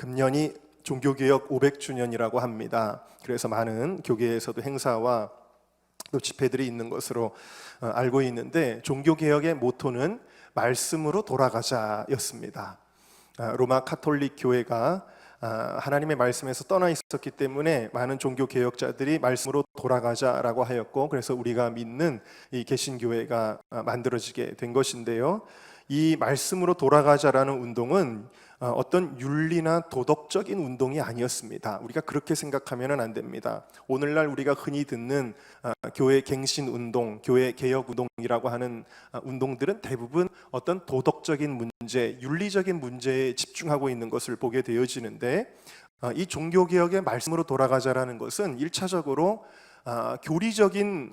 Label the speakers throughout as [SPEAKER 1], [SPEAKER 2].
[SPEAKER 1] 금년이 종교개혁 500주년이라고 합니다. 그래서 많은 교계에서도 행사와 또 집회들이 있는 것으로 알고 있는데, 종교개혁의 모토는 말씀으로 돌아가자였습니다. 로마 카톨릭 교회가 하나님의 말씀에서 떠나 있었기 때문에 많은 종교 개혁자들이 말씀으로 돌아가자라고 하였고, 그래서 우리가 믿는 이 개신교회가 만들어지게 된 것인데요. 이 말씀으로 돌아가자라는 운동은 어떤 윤리나 도덕적인 운동이 아니었습니다. 우리가 그렇게 생각하면 안 됩니다. 오늘날 우리가 흔히 듣는 교회 갱신 운동, 교회 개혁 운동이라고 하는 운동들은 대부분 어떤 도덕적인 문제, 윤리적인 문제에 집중하고 있는 것을 보게 되어지는데, 이 종교개혁의 말씀으로 돌아가자라는 것은 1차적으로 교리적인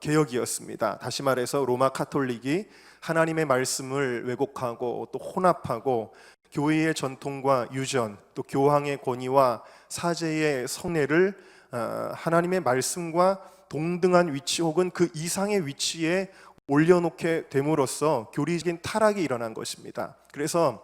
[SPEAKER 1] 개혁이었습니다. 다시 말해서 로마 카톨릭이 하나님의 말씀을 왜곡하고 또 혼합하고, 교회의 전통과 유전, 또 교황의 권위와 사제의 성례를 하나님의 말씀과 동등한 위치 혹은 그 이상의 위치에 올려놓게 됨으로써 교리적인 타락이 일어난 것입니다. 그래서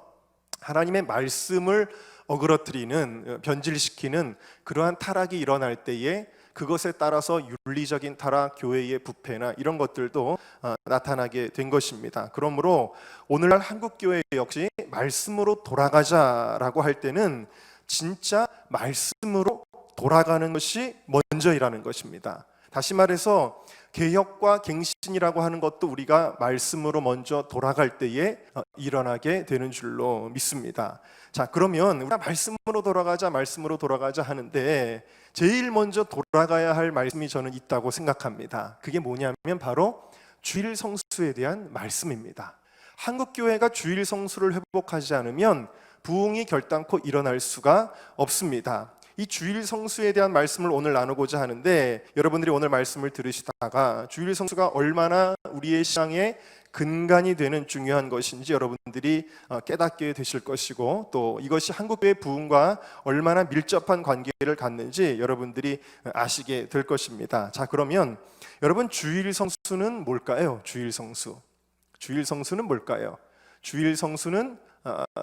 [SPEAKER 1] 하나님의 말씀을 어그러뜨리는, 변질시키는 그러한 타락이 일어날 때에 그것에 따라서 윤리적인 타락, 교회의 부패나 이런 것들도 나타나게 된 것입니다. 그러므로 오늘날 한국교회 역시 말씀으로 돌아가자라고 할 때는 진짜 말씀으로 돌아가는 것이 먼저이라는 것입니다. 다시 말해서 개혁과 갱신이라고 하는 것도 우리가 말씀으로 먼저 돌아갈 때에 일어나게 되는 줄로 믿습니다. 자, 그러면 우리가 말씀으로 돌아가자 하는데 제일 먼저 돌아가야 할 말씀이 저는 있다고 생각합니다. 그게 뭐냐면 바로 주일 성수에 대한 말씀입니다. 한국교회가 주일 성수를 회복하지 않으면 부흥이 결단코 일어날 수가 없습니다. 이 주일 성수에 대한 말씀을 오늘 나누고자 하는데, 여러분들이 오늘 말씀을 들으시다가 주일 성수가 얼마나 우리의 신앙의 근간이 되는 중요한 것인지 여러분들이 깨닫게 되실 것이고, 또 이것이 한국교회 부흥과 얼마나 밀접한 관계를 갖는지 여러분들이 아시게 될 것입니다. 자, 그러면 여러분, 주일 성수는 뭘까요? 주일 성수는 뭘까요? 주일 성수는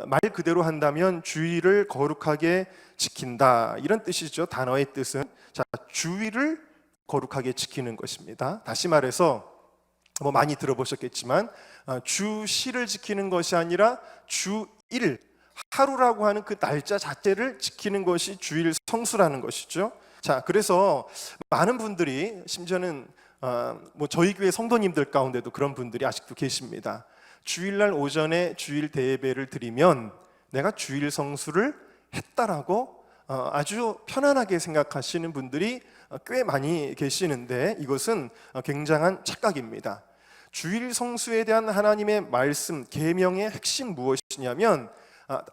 [SPEAKER 1] 말 그대로 한다면 주일을 거룩하게 지킨다, 이런 뜻이죠. 단어의 뜻은. 자, 주일을 거룩하게 지키는 것입니다. 다시 말해서 많이 들어보셨겠지만 주시를 지키는 것이 아니라 주일, 하루라고 하는 그 날짜 자체를 지키는 것이 주일 성수라는 것이죠. 자, 그래서 많은 분들이, 심지어는 저희 교회 성도님들 가운데도 그런 분들이 아직도 계십니다. 주일날 오전에 주일 대예배를 드리면 내가 주일 성수를 했다라고 아주 편안하게 생각하시는 분들이 꽤 많이 계시는데, 이것은 굉장한 착각입니다. 주일 성수에 대한 하나님의 말씀, 계명의 핵심 무엇이냐면,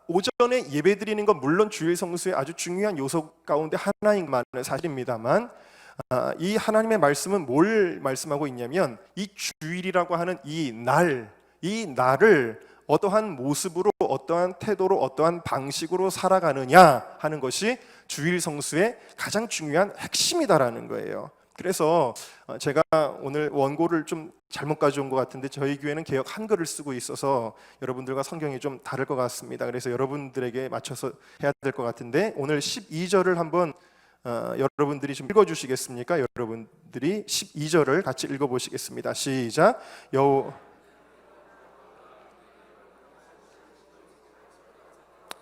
[SPEAKER 1] 오전에 예배 드리는 건 물론 주일 성수의 아주 중요한 요소 가운데 하나인 것은 사실입니다만, 이 하나님의 말씀은 뭘 말씀하고 있냐면, 이 주일이라고 하는 이 날을 어떠한 모습으로, 어떠한 태도로, 어떠한 방식으로 살아가느냐 하는 것이 주일 성수의 가장 중요한 핵심이다라는 거예요. 그래서 제가 오늘 원고를 좀 잘못 가져온 것 같은데, 저희 교회는 개역 한글을 쓰고 있어서 여러분들과 성경이 좀 다를 것 같습니다. 그래서 여러분들에게 맞춰서 해야 될 것 같은데, 오늘 12절을 한번 여러분들이 좀 읽어주시겠습니까? 여러분들이 12절을 같이 읽어보시겠습니다. 시작.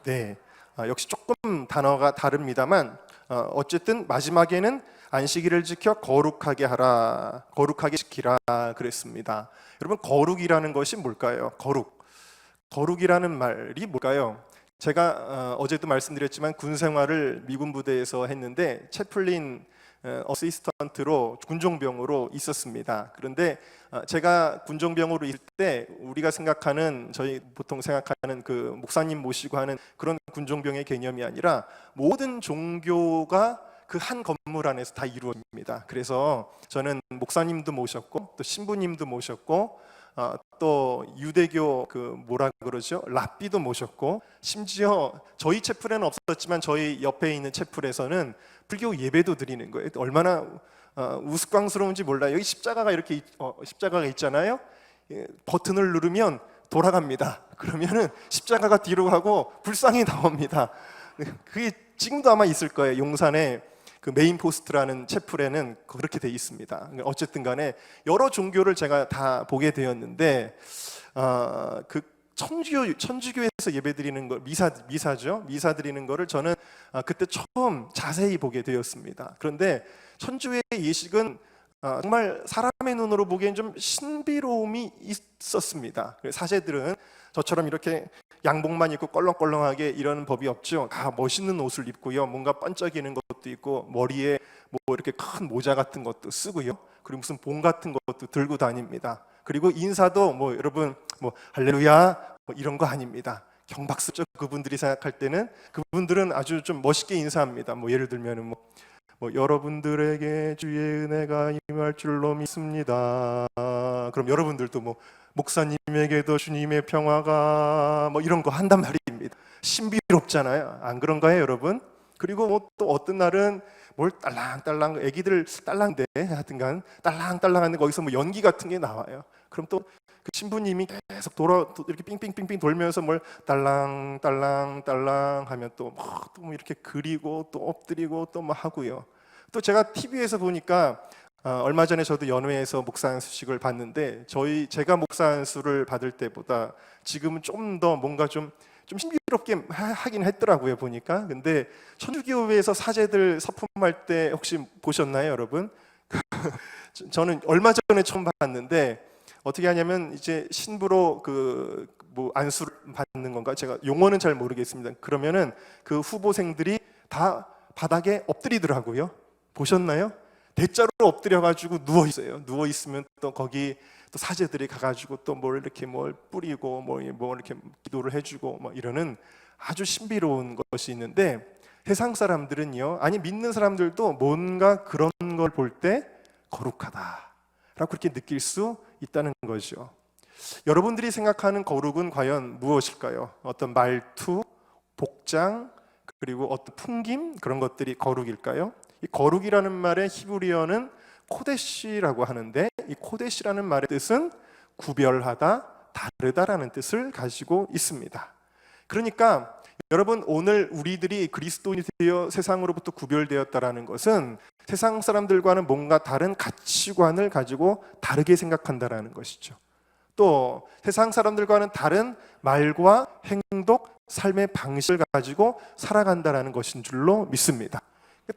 [SPEAKER 1] 네, 역시 조금 단어가 다릅니다만 어쨌든 마지막에는 안식일을 지켜 거룩하게 하라, 거룩하게 지키라 그랬습니다. 여러분, 거룩이라는 것이 뭘까요? 거룩이라는 말이 뭘까요? 제가 어제도 말씀드렸지만 군 생활을 미군 부대에서 했는데 채플린 어시스턴트로 군종병으로 있었습니다. 그런데 제가 군종병으로 있을 때 우리가 생각하는, 저희 보통 생각하는 그 목사님 모시고 하는 그런 군종병의 개념이 아니라 모든 종교가 그 한 건물 안에서 다 이루어집니다. 그래서 저는 목사님도 모셨고 또 신부님도 모셨고 또 유대교 랍비도 모셨고, 심지어 저희 채플에는 없었지만 저희 옆에 있는 채플에서는 불교 예배도 드리는 거예요. 얼마나 우스꽝스러운지 몰라요. 여기 십자가가 이렇게 십자가가 있잖아요. 버튼을 누르면 돌아갑니다. 그러면은 십자가가 뒤로 가고 불상이 나옵니다. 그게 지금도 아마 있을 거예요. 용산에 그 메인 포스트라는 채플에는 그렇게 돼 있습니다. 어쨌든 간에 여러 종교를 제가 다 보게 되었는데 그 천주교에서 예배드리는 거 미사죠. 미사 드리는 거를 저는 그때 처음 자세히 보게 되었습니다. 그런데 천주의 예식은 정말 사람의 눈으로 보기엔 좀 신비로움이 있었습니다. 사제들은 저처럼 이렇게 양복만 입고 껄렁껄렁하게 이러는 법이 없죠. 다 멋있는 옷을 입고요, 뭔가 반짝이는 것도 있고 머리에 뭐 이렇게 큰 모자 같은 것도 쓰고요, 그리고 무슨 봉 같은 것도 들고 다닙니다. 그리고 인사도 뭐 여러분 뭐 할렐루야 뭐 이런 거 아닙니다. 경박스럽죠. 그분들이 생각할 때는 그분들은 아주 좀 멋있게 인사합니다. 뭐 예를 들면은 뭐 여러분들에게 주의 은혜가 임할 줄로 믿습니다. 그럼 여러분들도 뭐 목사님에게도 주님의 평화가 뭐 이런 거 한단 말입니다. 신비롭잖아요. 안 그런가요, 여러분? 그리고 뭐 또 어떤 날은 뭘 딸랑딸랑 애기들 딸랑대 하여튼간 딸랑딸랑하는데 거기서 뭐 연기 같은 게 나와요. 그럼 또 그 신부님이 계속 이렇게 삥삥삥삥 돌면서 뭘 딸랑딸랑딸랑 하면 또 뭐 이렇게 그리고 또 엎드리고 또 뭐 하고요. 또 제가 TV에서 보니까 얼마 전에 저도 연회에서 목사 안수식을 봤는데 제가 목사 안수를 받을 때보다 지금은 좀 더 뭔가 좀 신비롭게 하긴 했더라고요, 보니까. 근데 천주교회에서 사제들 서품할 때 혹시 보셨나요, 여러분? 저는 얼마 전에 처음 봤는데 어떻게 하냐면 이제 신부로 뭐 안수를 받는 건가? 제가 용어는 잘 모르겠습니다. 그러면은 그 후보생들이 다 바닥에 엎드리더라고요. 보셨나요? 대자로 엎드려가지고 누워 있어요. 누워 있으면 또 거기 또 사제들이 가가지고 또 뭘 이렇게 뭘 뿌리고 뭐 이렇게 기도를 해주고 뭐 이러는 아주 신비로운 것이 있는데, 세상 사람들은요, 아니 믿는 사람들도 뭔가 그런 걸 볼 때 거룩하다라고 그렇게 느낄 수 있다는 거죠. 여러분들이 생각하는 거룩은 과연 무엇일까요? 어떤 말투, 복장, 그리고 어떤 풍김, 그런 것들이 거룩일까요? 이 거룩이라는 말의 히브리어는 코데시라고 하는데, 이 코데시라는 말의 뜻은 구별하다, 다르다라는 뜻을 가지고 있습니다. 그러니까 여러분, 오늘 우리들이 그리스도인이 되어 세상으로부터 구별되었다라는 것은 세상 사람들과는 뭔가 다른 가치관을 가지고 다르게 생각한다라는 것이죠. 또 세상 사람들과는 다른 말과 행동, 삶의 방식을 가지고 살아간다라는 것인 줄로 믿습니다.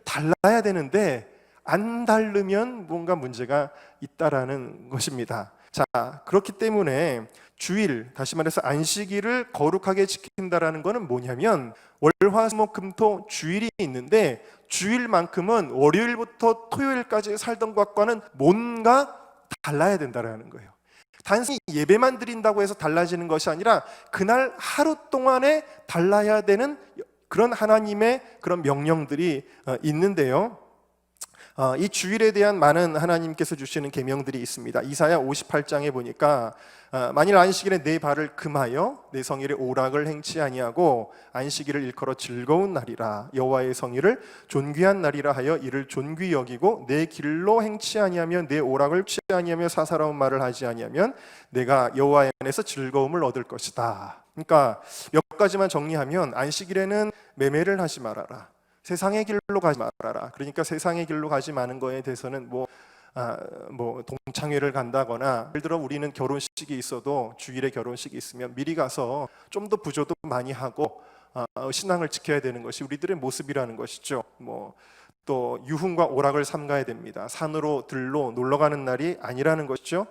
[SPEAKER 1] 달라야 되는데 안 다르면 뭔가 문제가 있다라는 것입니다. 자, 그렇기 때문에 주일, 다시 말해서 안식일을 거룩하게 지킨다라는 것은 뭐냐면, 월화수목금토 주일이 있는데 주일만큼은 월요일부터 토요일까지 살던 것과는 뭔가 달라야 된다라는 거예요. 단순히 예배만 드린다고 해서 달라지는 것이 아니라 그날 하루 동안에 달라야 되는 그런 하나님의 그런 명령들이 있는데요. 이 주일에 대한 많은 하나님께서 주시는 계명들이 있습니다. 이사야 58장에 보니까 만일 안식일에 내 발을 금하여 내 성일에 오락을 행치 아니하고 안식일을 일컬어 즐거운 날이라, 여호와의 성일을 존귀한 날이라 하여 이를 존귀 여기고 내 길로 행치 아니하며 내 오락을 취 아니하며 사사로운 말을 하지 아니하면 내가 여호와 안에서 즐거움을 얻을 것이다. 그러니까 몇 가지만 정리하면, 안식일에는 매매를 하지 말아라, 세상의 길로 가지 말아라. 그러니까 세상의 길로 가지 마는 거에 대해서는 뭐 동창회를 간다거나, 예를 들어 우리는 결혼식이 있어도 주일에 결혼식이 있으면 미리 가서 좀 더 부조도 많이 하고 신앙을 지켜야 되는 것이 우리들의 모습이라는 것이죠. 또 유흥과 오락을 삼가야 됩니다. 산으로 들로 놀러 가는 날이 아니라는 것이죠.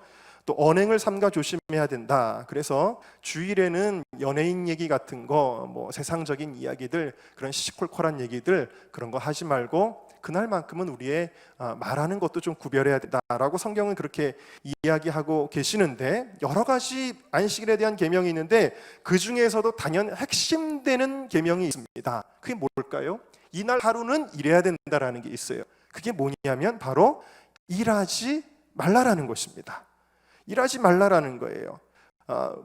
[SPEAKER 1] 또 언행을 삼가 조심해야 된다. 그래서 주일에는 연예인 얘기 같은 거, 세상적인 이야기들, 그런 시시콜콜한 얘기들, 그런 거 하지 말고 그날만큼은 우리의 말하는 것도 좀 구별해야 된다라고 성경은 그렇게 이야기하고 계시는데, 여러 가지 안식일에 대한 계명이 있는데 그 중에서도 단연 핵심되는 계명이 있습니다. 그게 뭘까요? 이날 하루는 일해야 된다라는 게 있어요. 그게 뭐냐면 바로 일하지 말라라는 것입니다. 일하지 말라라는 거예요.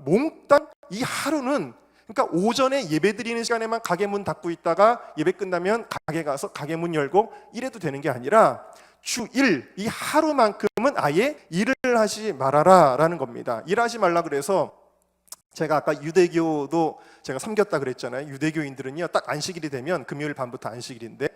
[SPEAKER 1] 몽땅 이 하루는, 그러니까 오전에 예배 드리는 시간에만 가게 문 닫고 있다가 예배 끝나면 가게 가서 가게 문 열고 이래도 되는 게 아니라 주일, 이 하루만큼은 아예 일을 하지 말아라 라는 겁니다. 일하지 말라 그래서 제가 아까 유대교도 제가 섬겼다 그랬잖아요. 유대교인들은요, 딱 안식일이 되면 금요일 밤부터 안식일인데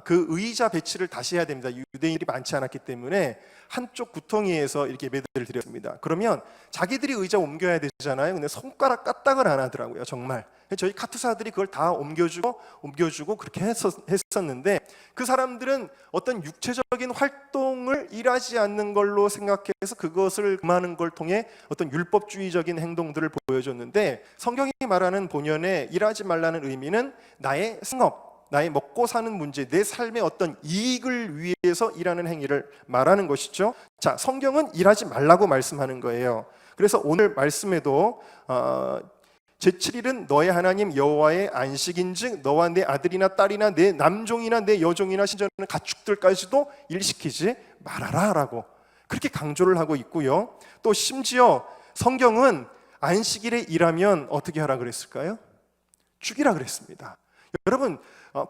[SPEAKER 1] 그 의자 배치를 다시 해야 됩니다. 유대인들이 많지 않았기 때문에 한쪽 구덩이에서 이렇게 예배를 드렸습니다. 그러면 자기들이 의자 옮겨야 되잖아요. 근데 손가락 까딱을 안 하더라고요, 정말. 저희 카투사들이 그걸 다 옮겨주고 그렇게 했었는데, 그 사람들은 어떤 육체적인 활동을 일하지 않는 걸로 생각해서 그것을 금하는 걸 통해 어떤 율법주의적인 행동들을 보여줬는데, 성경이 말하는 본연의 일하지 말라는 의미는 나의 생업, 나의 먹고 사는 문제, 내 삶의 어떤 이익을 위해서 일하는 행위를 말하는 것이죠. 자, 성경은 일하지 말라고 말씀하는 거예요. 그래서 오늘 말씀에도 제7일은 너의 하나님 여호와의 안식인즉 너와 내 아들이나 딸이나 내 남종이나 내 여종이나 심지어는 가축들까지도 일시키지 말아라 라고 그렇게 강조를 하고 있고요. 또 심지어 성경은 안식일에 일하면 어떻게 하라 그랬을까요? 죽이라 그랬습니다. 여러분,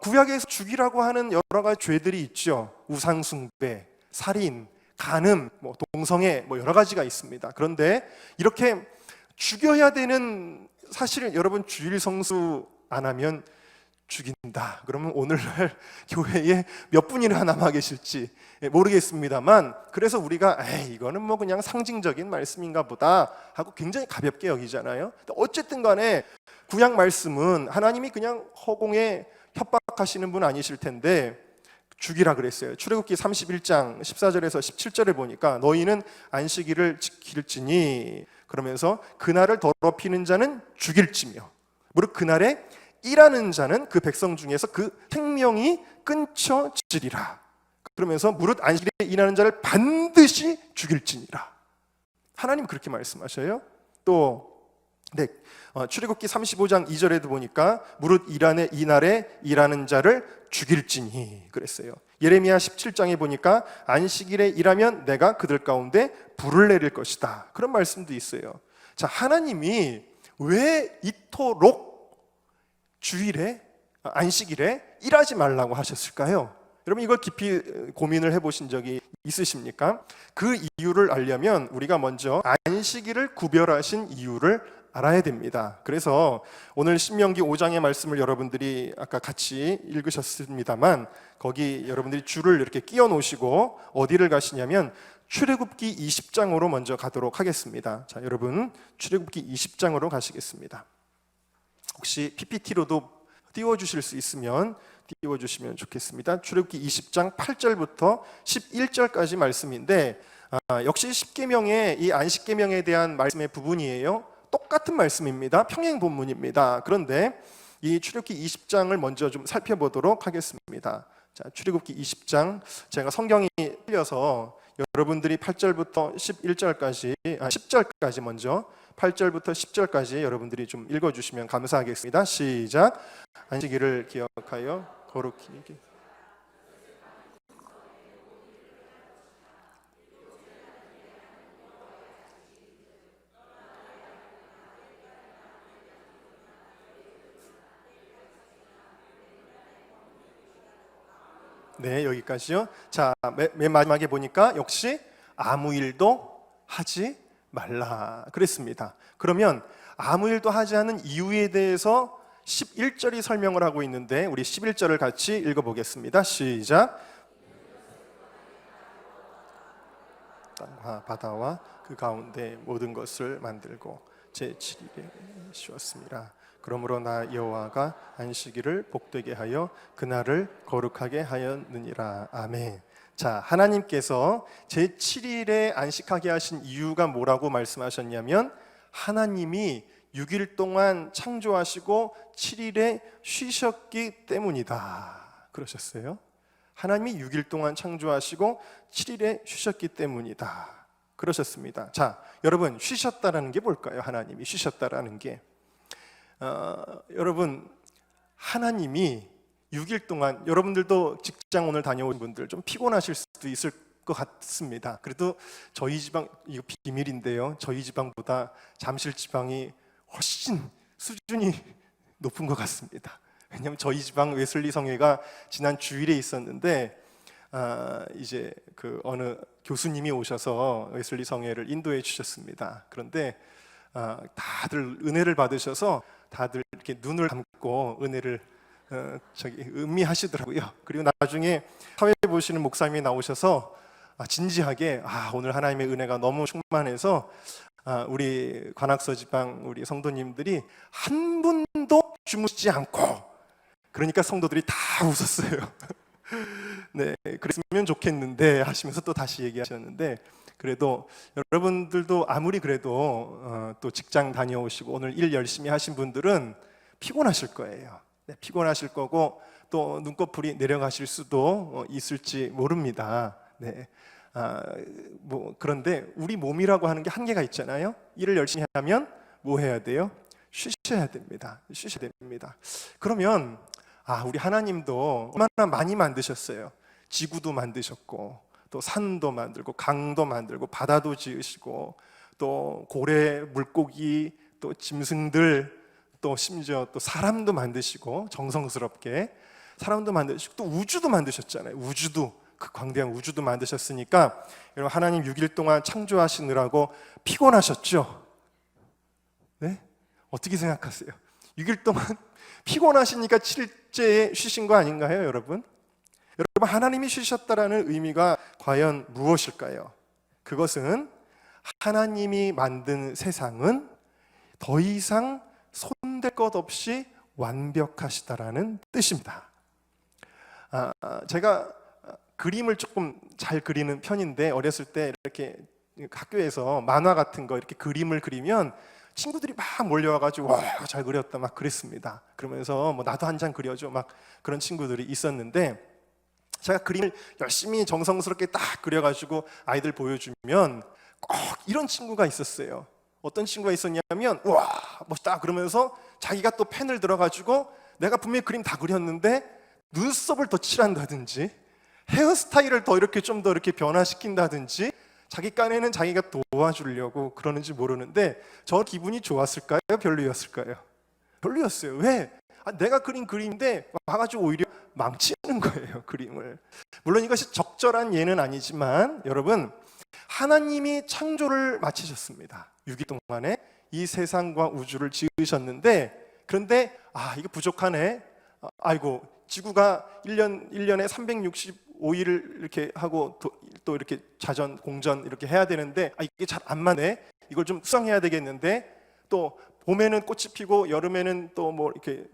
[SPEAKER 1] 구약에서 죽이라고 하는 여러 가지 죄들이 있죠. 우상숭배, 살인, 간음, 동성애, 여러 가지가 있습니다. 그런데 이렇게 죽여야 되는, 사실 여러분 주일 성수 안 하면 죽인다. 그러면 오늘날 교회에 몇 분이나 남아 계실지 모르겠습니다만, 그래서 우리가 이거는 그냥 상징적인 말씀인가 보다 하고 굉장히 가볍게 여기잖아요. 어쨌든 간에 구약 말씀은 하나님이 그냥 허공에 협박하시는 분 아니실 텐데 죽이라 그랬어요. 출애굽기 31장 14절에서 17절에 보니까 너희는 안식일을 지킬지니, 그러면서 그날을 더럽히는 자는 죽일지며 무릇 그날에 일하는 자는 그 백성 중에서 그 생명이 끊쳐지리라. 그러면서 무릇 안식일에 일하는 자를 반드시 죽일지니라. 하나님 그렇게 말씀하셔요. 또 출애굽기 35장 2절에도 보니까 무릇 이날에 일하는 자를 죽일지니 그랬어요. 예레미야 17장에 보니까 안식일에 일하면 내가 그들 가운데 불을 내릴 것이다. 그런 말씀도 있어요. 자, 하나님이 왜 이토록 주일에, 안식일에 일하지 말라고 하셨을까요? 여러분 이걸 깊이 고민을 해보신 적이 있으십니까? 그 이유를 알려면 우리가 먼저 안식일을 구별하신 이유를 알아야 됩니다. 그래서 오늘 신명기 5장의 말씀을 여러분들이 아까 같이 읽으셨습니다만, 거기 여러분들이 줄을 이렇게 끼워 놓으시고 어디를 가시냐면 출애굽기 20장으로 먼저 가도록 하겠습니다. 자, 여러분 출애굽기 20장으로 가시겠습니다. 혹시 PPT로도 띄워주실 수 있으면 띄워주시면 좋겠습니다. 출애굽기 20장 8절부터 11절까지 말씀인데, 역시 10계명의 이 안식계명에 대한 말씀의 부분이에요. 똑같은 말씀입니다. 평행 본문입니다. 그런데 이 출애굽기 20장을 먼저 좀 살펴보도록 하겠습니다. 자, 출애굽기 20장, 제가 성경이 틀려서 여러분들이 8절부터 11절까지 10절까지 먼저 8절부터 10절까지 여러분들이 좀 읽어주시면 감사하겠습니다. 시작. 안식일을 기억하여 거룩히 네, 여기까지요. 자, 맨 마지막에 보니까 역시 아무 일도 하지 말라 그랬습니다. 그러면 아무 일도 하지 않은 이유에 대해서 11절이 설명을 하고 있는데 우리 11절을 같이 읽어보겠습니다. 시작. 땅과 바다와 그 가운데 모든 것을 만들고 제7일에 쉬었습니다. 그러므로 나 여호와가 안식일을 복되게 하여 그날을 거룩하게 하였느니라. 아멘. 자, 하나님께서 제7일에 안식하게 하신 이유가 뭐라고 말씀하셨냐면, 하나님이 6일 동안 창조하시고 7일에 쉬셨기 때문이다 그러셨어요. 하나님이 6일 동안 창조하시고 7일에 쉬셨기 때문이다 그러셨습니다. 자, 여러분 쉬셨다라는 게 뭘까요? 하나님이 쉬셨다라는 게 여러분, 하나님이 6일 동안, 여러분들도 직장 오늘 다녀온 분들 좀 피곤하실 수도 있을 것 같습니다. 그래도 저희 지방, 이거 비밀인데요, 저희 지방보다 잠실 지방이 훨씬 수준이 높은 것 같습니다. 왜냐하면 저희 지방 웨슬리 성회가 지난 주일에 있었는데 이제 그 어느 교수님이 오셔서 웨슬리 성회를 인도해 주셨습니다. 그런데 다들 은혜를 받으셔서 다들 이렇게 눈을 감고 은혜를 음미하시더라고요. 그리고 나중에 사회 보시는 목사님이 나오셔서 진지하게 오늘 하나님의 은혜가 너무 충만해서 우리 관악서 지방 우리 성도님들이 한 분도 주무시지 않고, 그러니까 성도들이 다 웃었어요. 네, 그랬으면 좋겠는데 하시면서 또 다시 얘기하셨는데, 그래도 여러분들도 아무리 그래도 또 직장 다녀오시고 오늘 일 열심히 하신 분들은 피곤하실 거예요. 네, 피곤하실 거고 또 눈꺼풀이 내려가실 수도 있을지 모릅니다. 네. 그런데 우리 몸이라고 하는 게 한계가 있잖아요. 일을 열심히 하면 뭐 해야 돼요? 쉬셔야 됩니다. 쉬셔야 됩니다. 그러면 우리 하나님도 얼마나 많이 만드셨어요. 지구도 만드셨고 또 산도 만들고 강도 만들고 바다도 지으시고 또 고래, 물고기, 또 짐승들, 또 심지어 또 사람도 만드시고 정성스럽게 사람도 만드시고 또 우주도 만드셨잖아요. 우주도, 그 광대한 우주도 만드셨으니까 여러분, 하나님 6일 동안 창조하시느라고 피곤하셨죠? 네? 어떻게 생각하세요? 6일 동안 피곤하시니까 7일째에 쉬신 거 아닌가요, 여러분? 여러분, 하나님이 쉬셨다라는 의미가 과연 무엇일까요? 그것은 하나님이 만든 세상은 더 이상 손댈 것 없이 완벽하시다라는 뜻입니다. 제가 그림을 조금 잘 그리는 편인데, 어렸을 때 이렇게 학교에서 만화 같은 거 이렇게 그림을 그리면 친구들이 막 몰려와가지고 와, 잘 그렸다 막 그랬습니다. 그러면서 나도 한 장 그려줘 막 그런 친구들이 있었는데, 제가 그림을 열심히 정성스럽게 딱 그려가지고 아이들 보여주면 꼭 이런 친구가 있었어요. 어떤 친구가 있었냐면, 와 멋있다 그러면서 자기가 또 펜을 들어가지고 내가 분명히 그림 다 그렸는데 눈썹을 더 칠한다든지 헤어스타일을 더 이렇게 좀 더 이렇게 변화시킨다든지 자기 깐에는 자기가 도와주려고 그러는지 모르는데, 저 기분이 좋았을까요? 별로였을까요? 별로였어요. 왜? 내가 그린 그림인데 와가지고 오히려 망치는 거예요, 그림을. 물론 이것이 적절한 예는 아니지만 여러분, 하나님이 창조를 마치셨습니다. 6일 동안에 이 세상과 우주를 지으셨는데, 그런데 이거 부족하네. 아이고, 지구가 1년에 365일을 이렇게 하고 또 이렇게 자전, 공전 이렇게 해야 되는데 이게 잘 안 맞네. 이걸 좀 수정해야 되겠는데, 또 봄에는 꽃이 피고 여름에는 또 뭐 이렇게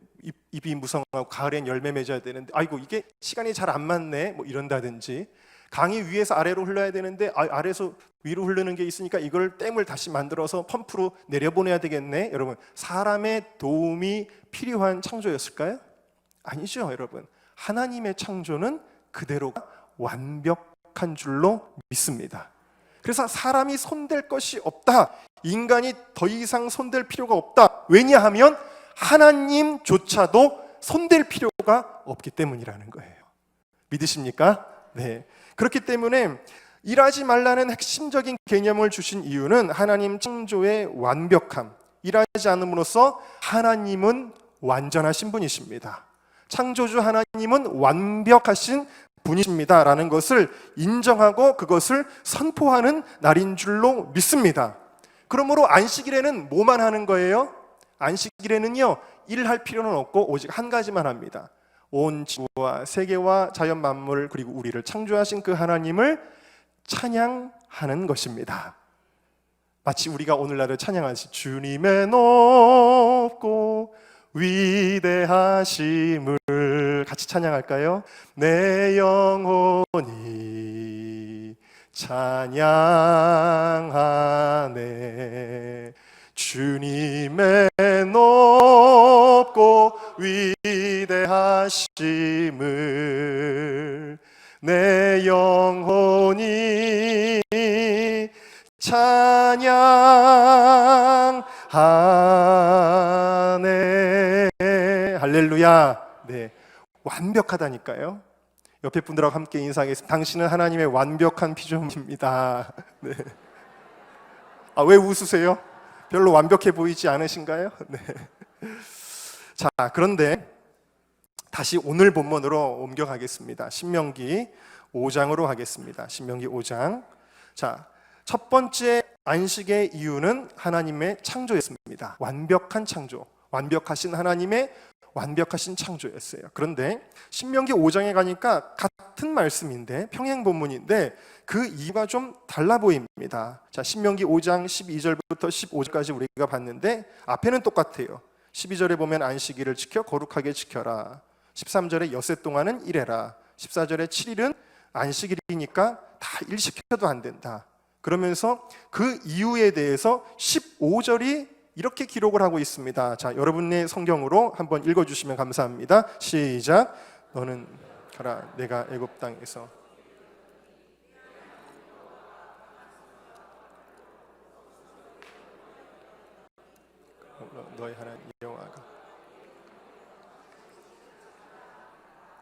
[SPEAKER 1] 잎이 무성하고 가을엔 열매 맺어야 되는데 아이고 이게 시간이 잘 안 맞네 뭐 이런다든지, 강이 위에서 아래로 흘러야 되는데 아래에서 위로 흐르는 게 있으니까 이걸 댐을 다시 만들어서 펌프로 내려보내야 되겠네. 여러분, 사람의 도움이 필요한 창조였을까요? 아니죠, 여러분. 하나님의 창조는 그대로가 완벽한 줄로 믿습니다. 그래서 사람이 손댈 것이 없다, 인간이 더 이상 손댈 필요가 없다. 왜냐하면 하나님조차도 손댈 필요가 없기 때문이라는 거예요. 믿으십니까? 네. 그렇기 때문에 일하지 말라는 핵심적인 개념을 주신 이유는 하나님 창조의 완벽함, 일하지 않음으로써 하나님은 완전하신 분이십니다. 창조주 하나님은 완벽하신 분이십니다 라는 것을 인정하고 그것을 선포하는 날인 줄로 믿습니다. 그러므로 안식일에는 뭐만 하는 거예요? 안식일에는요, 일할 필요는 없고 오직 한 가지만 합니다. 온 지구와 세계와 자연 만물 그리고 우리를 창조하신 그 하나님을 찬양하는 것입니다. 마치 우리가 오늘날을 찬양하듯이 주님의 높고 위대하심을 같이 찬양할까요? 내 영혼이 찬양하네. 주님의 높고 위대하심을 내 영혼이 찬양하네. 할렐루야. 네, 완벽하다니까요. 옆에 분들하고 함께 인사하겠습니다. 당신은 하나님의 완벽한 피조물입니다. 네. 왜 웃으세요? 별로 완벽해 보이지 않으신가요? 네. 자, 그런데 다시 오늘 본문으로 옮겨가겠습니다. 신명기 5장으로 가겠습니다. 신명기 5장. 자, 첫 번째 안식의 이유는 하나님의 창조였습니다. 완벽한 창조, 완벽하신 하나님의 완벽하신 창조였어요. 그런데 신명기 5장에 가니까 같은 말씀인데, 평행 본문인데 그 이유가 좀 달라 보입니다. 자, 신명기 5장 12절부터 15절까지 우리가 봤는데 앞에는 똑같아요. 12절에 보면 안식일을 지켜 거룩하게 지켜라. 13절에 엿새 동안은 일해라. 14절에 7일은 안식일이니까 다 일시켜도 안 된다. 그러면서 그 이유에 대해서 15절이 이렇게 기록을 하고 있습니다. 자, 여러분의 성경으로 한번 읽어주시면 감사합니다. 시작. 너는 가라. 내가 애굽 땅에서 너희 하나님 여호와가.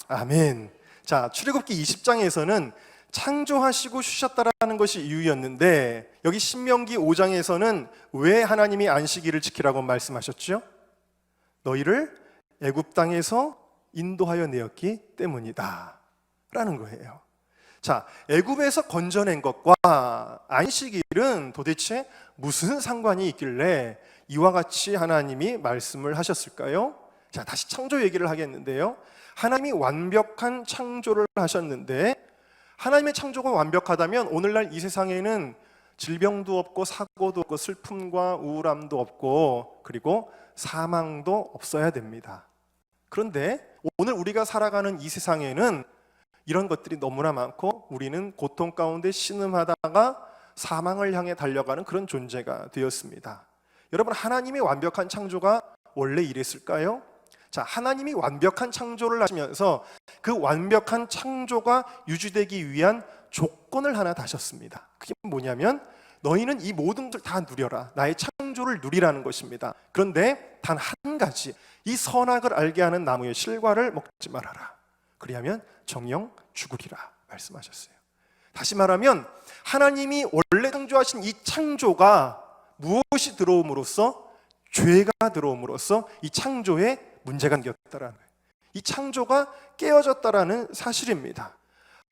[SPEAKER 1] 아멘. 자, 출애굽기 20장에서는 창조하시고 쉬셨다라는 것이 이유였는데, 여기 신명기 5장에서는 왜 하나님이 안식일을 지키라고 말씀하셨죠? 너희를 애굽 땅에서 인도하여 내었기 때문이다 라는 거예요. 자, 애굽에서 건져낸 것과 안식일은 도대체 무슨 상관이 있길래 이와 같이 하나님이 말씀을 하셨을까요? 자, 다시 창조 얘기를 하겠는데요, 하나님이 완벽한 창조를 하셨는데, 하나님의 창조가 완벽하다면 오늘날 이 세상에는 질병도 없고 사고도 없고 슬픔과 우울함도 없고 그리고 사망도 없어야 됩니다. 그런데 오늘 우리가 살아가는 이 세상에는 이런 것들이 너무나 많고 우리는 고통 가운데 신음하다가 사망을 향해 달려가는 그런 존재가 되었습니다. 여러분, 하나님의 완벽한 창조가 원래 이랬을까요? 자, 하나님이 완벽한 창조를 하시면서 그 완벽한 창조가 유지되기 위한 조건을 하나 다셨습니다. 그게 뭐냐면 너희는 이 모든 것을 다 누려라. 나의 창조를 누리라는 것입니다. 그런데 단 한 가지, 이 선악을 알게 하는 나무의 실과를 먹지 말아라. 그리하면 정녕 죽으리라 말씀하셨어요. 다시 말하면 하나님이 원래 창조하신 이 창조가 무엇이 들어옴으로써, 죄가 들어옴으로써 이 창조에 문제가 생겼다라는 거예요. 이 창조가 깨어졌다라는 사실입니다.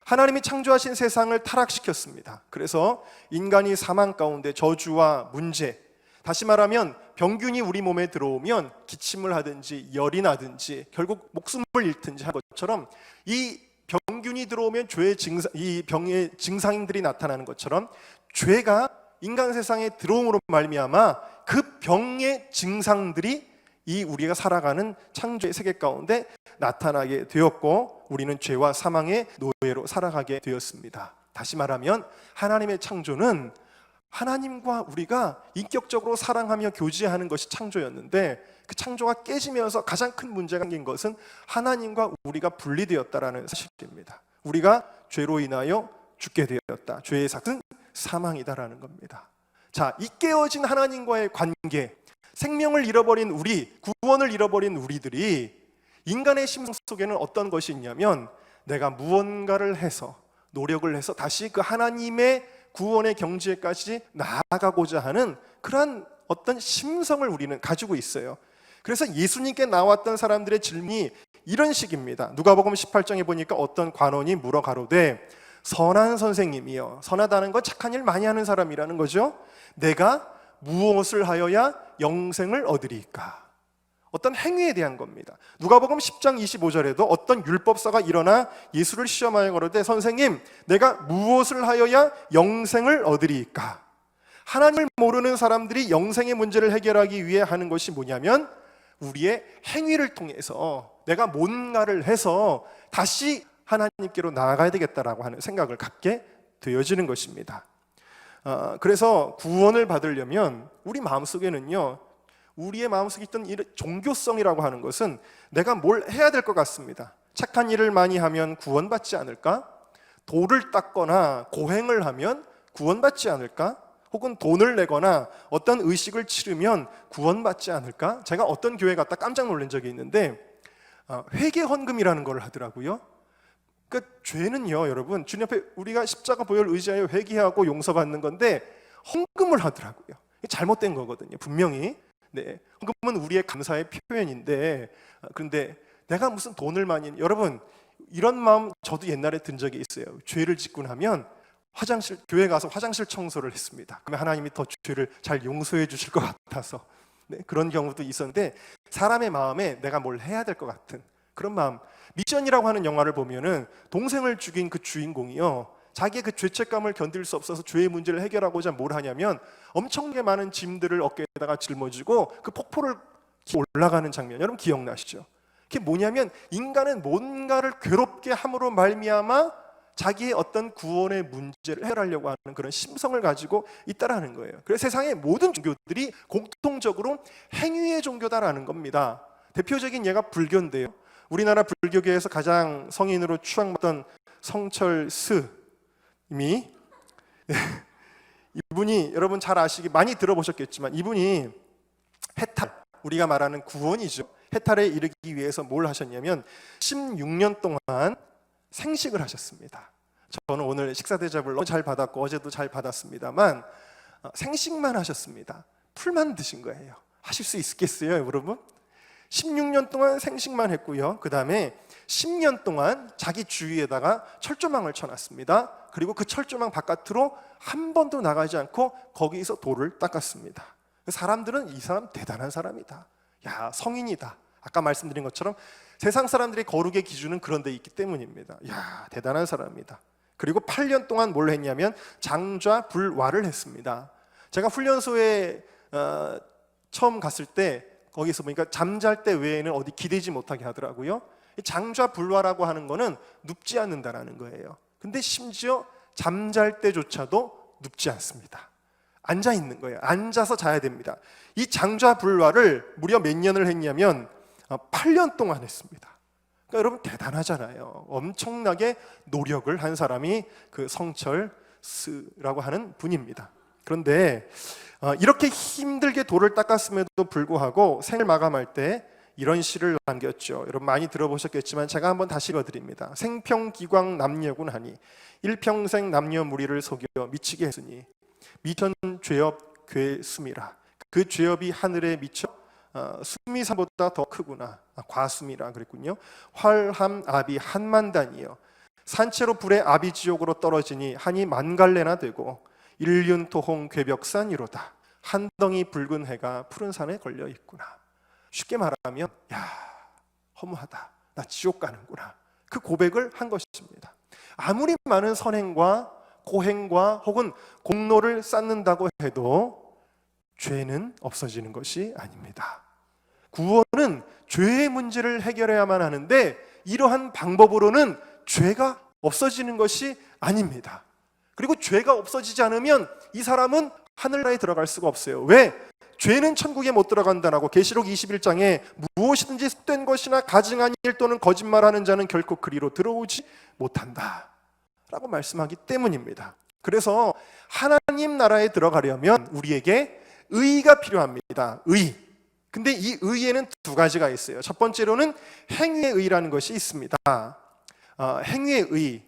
[SPEAKER 1] 하나님이 창조하신 세상을 타락시켰습니다. 그래서 인간이 사망 가운데 저주와 문제, 다시 말하면 병균이 우리 몸에 들어오면 기침을 하든지 열이 나든지 결국 목숨을 잃든지 한 것처럼, 이 병균이 들어오면 죄의 증상, 이 병의 증상들이 나타나는 것처럼 죄가 인간 세상에 들어옴으로 말미암아 그 병의 증상들이 이 우리가 살아가는 창조의 세계 가운데 나타나게 되었고 우리는 죄와 사망의 노예로 살아가게 되었습니다. 다시 말하면 하나님의 창조는 하나님과 우리가 인격적으로 사랑하며 교제하는 것이 창조였는데, 그 창조가 깨지면서 가장 큰 문제가 생긴 것은 하나님과 우리가 분리되었다라는 사실입니다. 우리가 죄로 인하여 죽게 되었다. 죄의 삭은 사망이다라는 겁니다. 자, 이 깨어진 하나님과의 관계, 생명을 잃어버린 우리, 구원을 잃어버린 우리들이 인간의 심성 속에는 어떤 것이 있냐면, 내가 무언가를 해서 노력을 해서 다시 그 하나님의 구원의 경지에까지 나아가고자 하는 그러한 어떤 심성을 우리는 가지고 있어요. 그래서 예수님께 나왔던 사람들의 질문이 이런 식입니다. 누가복음 18장에 보니까 어떤 관원이 물어 가로되, 선한 선생님이여, 선하다는 건 착한 일 많이 하는 사람이라는 거죠. 내가 무엇을 하여야 영생을 얻으리까? 어떤 행위에 대한 겁니다. 누가복음 10장 25절에도 어떤 율법사가 일어나 예수를 시험하여 가로되, 선생님, 내가 무엇을 하여야 영생을 얻으리까? 하나님을 모르는 사람들이 영생의 문제를 해결하기 위해 하는 것이 뭐냐면, 우리의 행위를 통해서 내가 뭔가를 해서 다시 하나님께로 나아가야 되겠다라고 하는 생각을 갖게 되어지는 것입니다. 그래서 구원을 받으려면 우리 마음속에는요, 우리의 마음속에 있던 이 종교성이라고 하는 것은 내가 뭘 해야 될 것 같습니다. 착한 일을 많이 하면 구원받지 않을까? 돌을 닦거나 고행을 하면 구원받지 않을까? 혹은 돈을 내거나 어떤 의식을 치르면 구원받지 않을까? 제가 어떤 교회 갔다 깜짝 놀란 적이 있는데 회개 헌금이라는 걸 하더라고요. 그러니까 죄는요, 여러분, 주님 앞에 우리가 십자가 보혈 의지하여 회개하고 용서받는 건데 헌금을 하더라고요. 이게 잘못된 거거든요, 분명히. 네, 헌금은 우리의 감사의 표현인데, 그런데 내가 무슨 돈을 많이, 여러분, 이런 마음 저도 옛날에 든 적이 있어요. 죄를 짓고 나면 교회 가서 화장실 청소를 했습니다. 그러면 하나님이 더 죄를 잘 용서해 주실 것 같아서. 네, 그런 경우도 있었는데, 사람의 마음에 내가 뭘 해야 될 것 같은 그런 마음. 미션이라고 하는 영화를 보면은 동생을 죽인 그 주인공이요, 자기의 그 죄책감을 견딜 수 없어서 죄의 문제를 해결하고자 뭘 하냐면 엄청나게 많은 짐들을 어깨에다가 짊어지고 그 폭포를 올라가는 장면, 여러분 기억나시죠? 그게 뭐냐면, 인간은 뭔가를 괴롭게 함으로 말미암아 자기의 어떤 구원의 문제를 해결하려고 하는 그런 심성을 가지고 있다라는 거예요. 그래서 세상의 모든 종교들이 공통적으로 행위의 종교다라는 겁니다. 대표적인 예가 불교인데요, 우리나라 불교계에서 가장 성인으로 추앙받던 성철 스님이, 이분이 여러분 잘 아시기, 많이 들어보셨겠지만, 이분이 해탈, 우리가 말하는 구원이죠, 해탈에 이르기 위해서 뭘 하셨냐면 16년 동안 생식을 하셨습니다. 저는 오늘 식사 대접을 너무 잘 받았고 어제도 잘 받았습니다만, 생식만 하셨습니다. 풀만 드신 거예요. 하실 수 있겠어요, 여러분? 16년 동안 생식만 했고요, 그 다음에 10년 동안 자기 주위에다가 철조망을 쳐놨습니다. 그리고 그 철조망 바깥으로 한 번도 나가지 않고 거기서 돌을 닦았습니다. 사람들은 이 사람 대단한 사람이다, 야 성인이다, 아까 말씀드린 것처럼 세상 사람들의 거룩의 기준은 그런 데 있기 때문입니다. 야 대단한 사람이다. 그리고 8년 동안 뭘 했냐면 장좌불화를 했습니다. 제가 훈련소에 처음 갔을 때 거기서 보니까 잠잘 때 외에는 어디 기대지 못하게 하더라고요. 장좌불화라고 하는 거는 눕지 않는다라는 거예요. 근데 심지어 잠잘 때조차도 눕지 않습니다. 앉아 있는 거예요. 앉아서 자야 됩니다. 이 장좌불화를 무려 몇 년을 했냐면 8년 동안 했습니다. 그러니까 여러분 대단하잖아요. 엄청나게 노력을 한 사람이 그 성철스라고 하는 분입니다. 그런데 이렇게 힘들게 돌을 닦았음에도 불구하고 생을 마감할 때 이런 시를 남겼죠. 여러분 많이 들어보셨겠지만 제가 한번 다시 읽어드립니다. 생평기광 남녀군 하니 일평생 남녀 무리를 속여 미치게 했으니 미천 죄업 괴수미라. 그 죄업이 하늘에 미쳐 수미산보다 더 크구나. 과수미라 그랬군요. 활함 아비 한만단이여 산채로 불에 아비 지옥으로 떨어지니 한이 만갈래나 되고 일륜토홍 괴벽산이로다. 한 덩이 붉은 해가 푸른 산에 걸려 있구나. 쉽게 말하면 야 허무하다, 나 지옥 가는구나, 그 고백을 한 것입니다. 아무리 많은 선행과 고행과 혹은 공로를 쌓는다고 해도 죄는 없어지는 것이 아닙니다. 구원은 죄의 문제를 해결해야만 하는데 이러한 방법으로는 죄가 없어지는 것이 아닙니다. 그리고 죄가 없어지지 않으면 이 사람은 하늘나라에 들어갈 수가 없어요. 왜? 죄는 천국에 못 들어간다라고 계시록 21장에 무엇이든지 습된 것이나 가증한 일 또는 거짓말하는 자는 결코 그리로 들어오지 못한다 라고 말씀하기 때문입니다. 그래서 하나님 나라에 들어가려면 우리에게 의가 필요합니다. 의. 근데 이 의에는 두 가지가 있어요. 첫 번째로는 행위의 의라는 것이 있습니다. 행위의 의.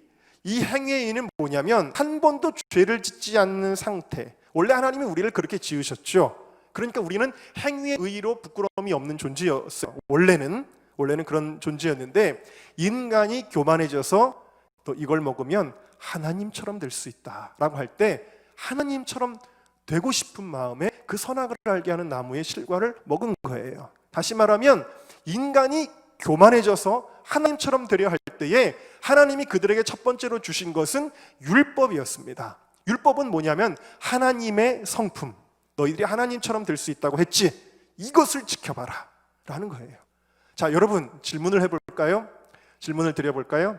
[SPEAKER 1] 이 행위의 의는 뭐냐면 한 번도 죄를 짓지 않는 상태. 원래 하나님이 우리를 그렇게 지으셨죠. 그러니까 우리는 행위의 의로 부끄러움이 없는 존재였어요. 원래는 그런 존재였는데 인간이 교만해져서 또 이걸 먹으면 하나님처럼 될 수 있다라고 할 때 하나님처럼 되고 싶은 마음에 그 선악을 알게 하는 나무의 실과를 먹은 거예요. 다시 말하면 인간이 교만해져서 하나님처럼 되려 할 때에 하나님이 그들에게 첫 번째로 주신 것은 율법이었습니다. 율법은 뭐냐면 하나님의 성품, 너희들이 하나님처럼 될 수 있다고 했지, 이것을 지켜봐라 라는 거예요. 자, 여러분 질문을 해볼까요? 질문을 드려볼까요?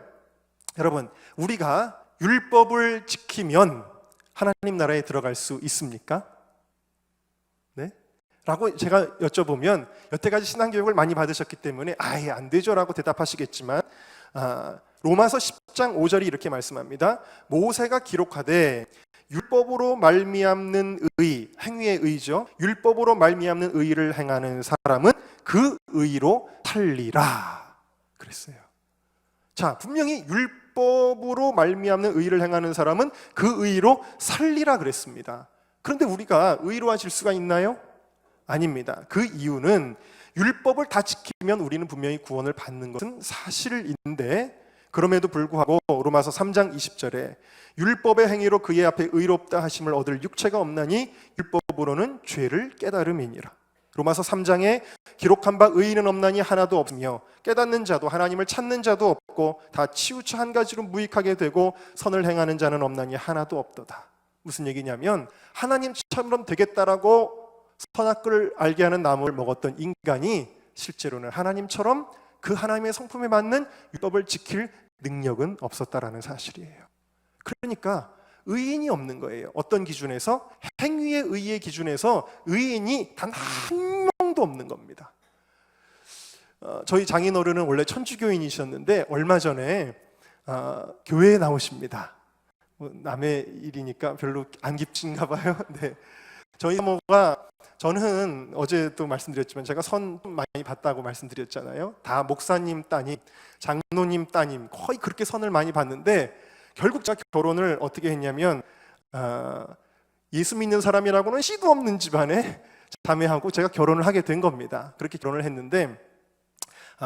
[SPEAKER 1] 여러분, 우리가 율법을 지키면 하나님 나라에 들어갈 수 있습니까? 네? 라고 제가 여쭤보면 여태까지 신앙교육을 많이 받으셨기 때문에 아예 안 되죠 라고 대답하시겠지만 로마서 10장 5절이 이렇게 말씀합니다. 모세가 기록하되 율법으로 말미암는 의, 행위의 의죠. 율법으로 말미암는 의를 행하는 사람은 그 의로 살리라 그랬어요. 자, 분명히 율법으로 말미암는 의를 행하는 사람은 그 의로 살리라 그랬습니다. 그런데 우리가 의로워질 수가 있나요? 아닙니다. 그 이유는 율법을 다 지키면 우리는 분명히 구원을 받는 것은 사실인데 그럼에도 불구하고 로마서 3장 20절에 율법의 행위로 그의 앞에 의롭다 하심을 얻을 육체가 없나니 율법으로는 죄를 깨달음이니라. 로마서 3장에 기록한 바 의인은 없나니 하나도 없으며 깨닫는 자도 하나님을 찾는 자도 없고 다 치우쳐 한 가지로 무익하게 되고 선을 행하는 자는 없나니 하나도 없도다. 무슨 얘기냐면 하나님처럼 되겠다라고 선악과를 알게 하는 나무를 먹었던 인간이 실제로는 하나님처럼 그 하나님의 성품에 맞는 율법을 지킬 능력은 없었다라는 사실이에요. 그러니까 의인이 없는 거예요. 어떤 기준에서? 행위의 의의 기준에서 의인이 단 한 명도 없는 겁니다. 저희 장인어른은 원래 천주교인이셨는데 얼마 전에 교회에 나오십니다. 남의 일이니까 별로 안 깊은가 봐요. 네. 저희 사모가, 저는 어제도 말씀드렸지만 제가 선 많이 봤다고 말씀드렸잖아요. 다 목사님 따님, 장로님 따님 거의 그렇게 선을 많이 봤는데 결국 제가 결혼을 어떻게 했냐면 예수 믿는 사람이라고는 씨도 없는 집안에 자매하고 제가 결혼을 하게 된 겁니다. 그렇게 결혼을 했는데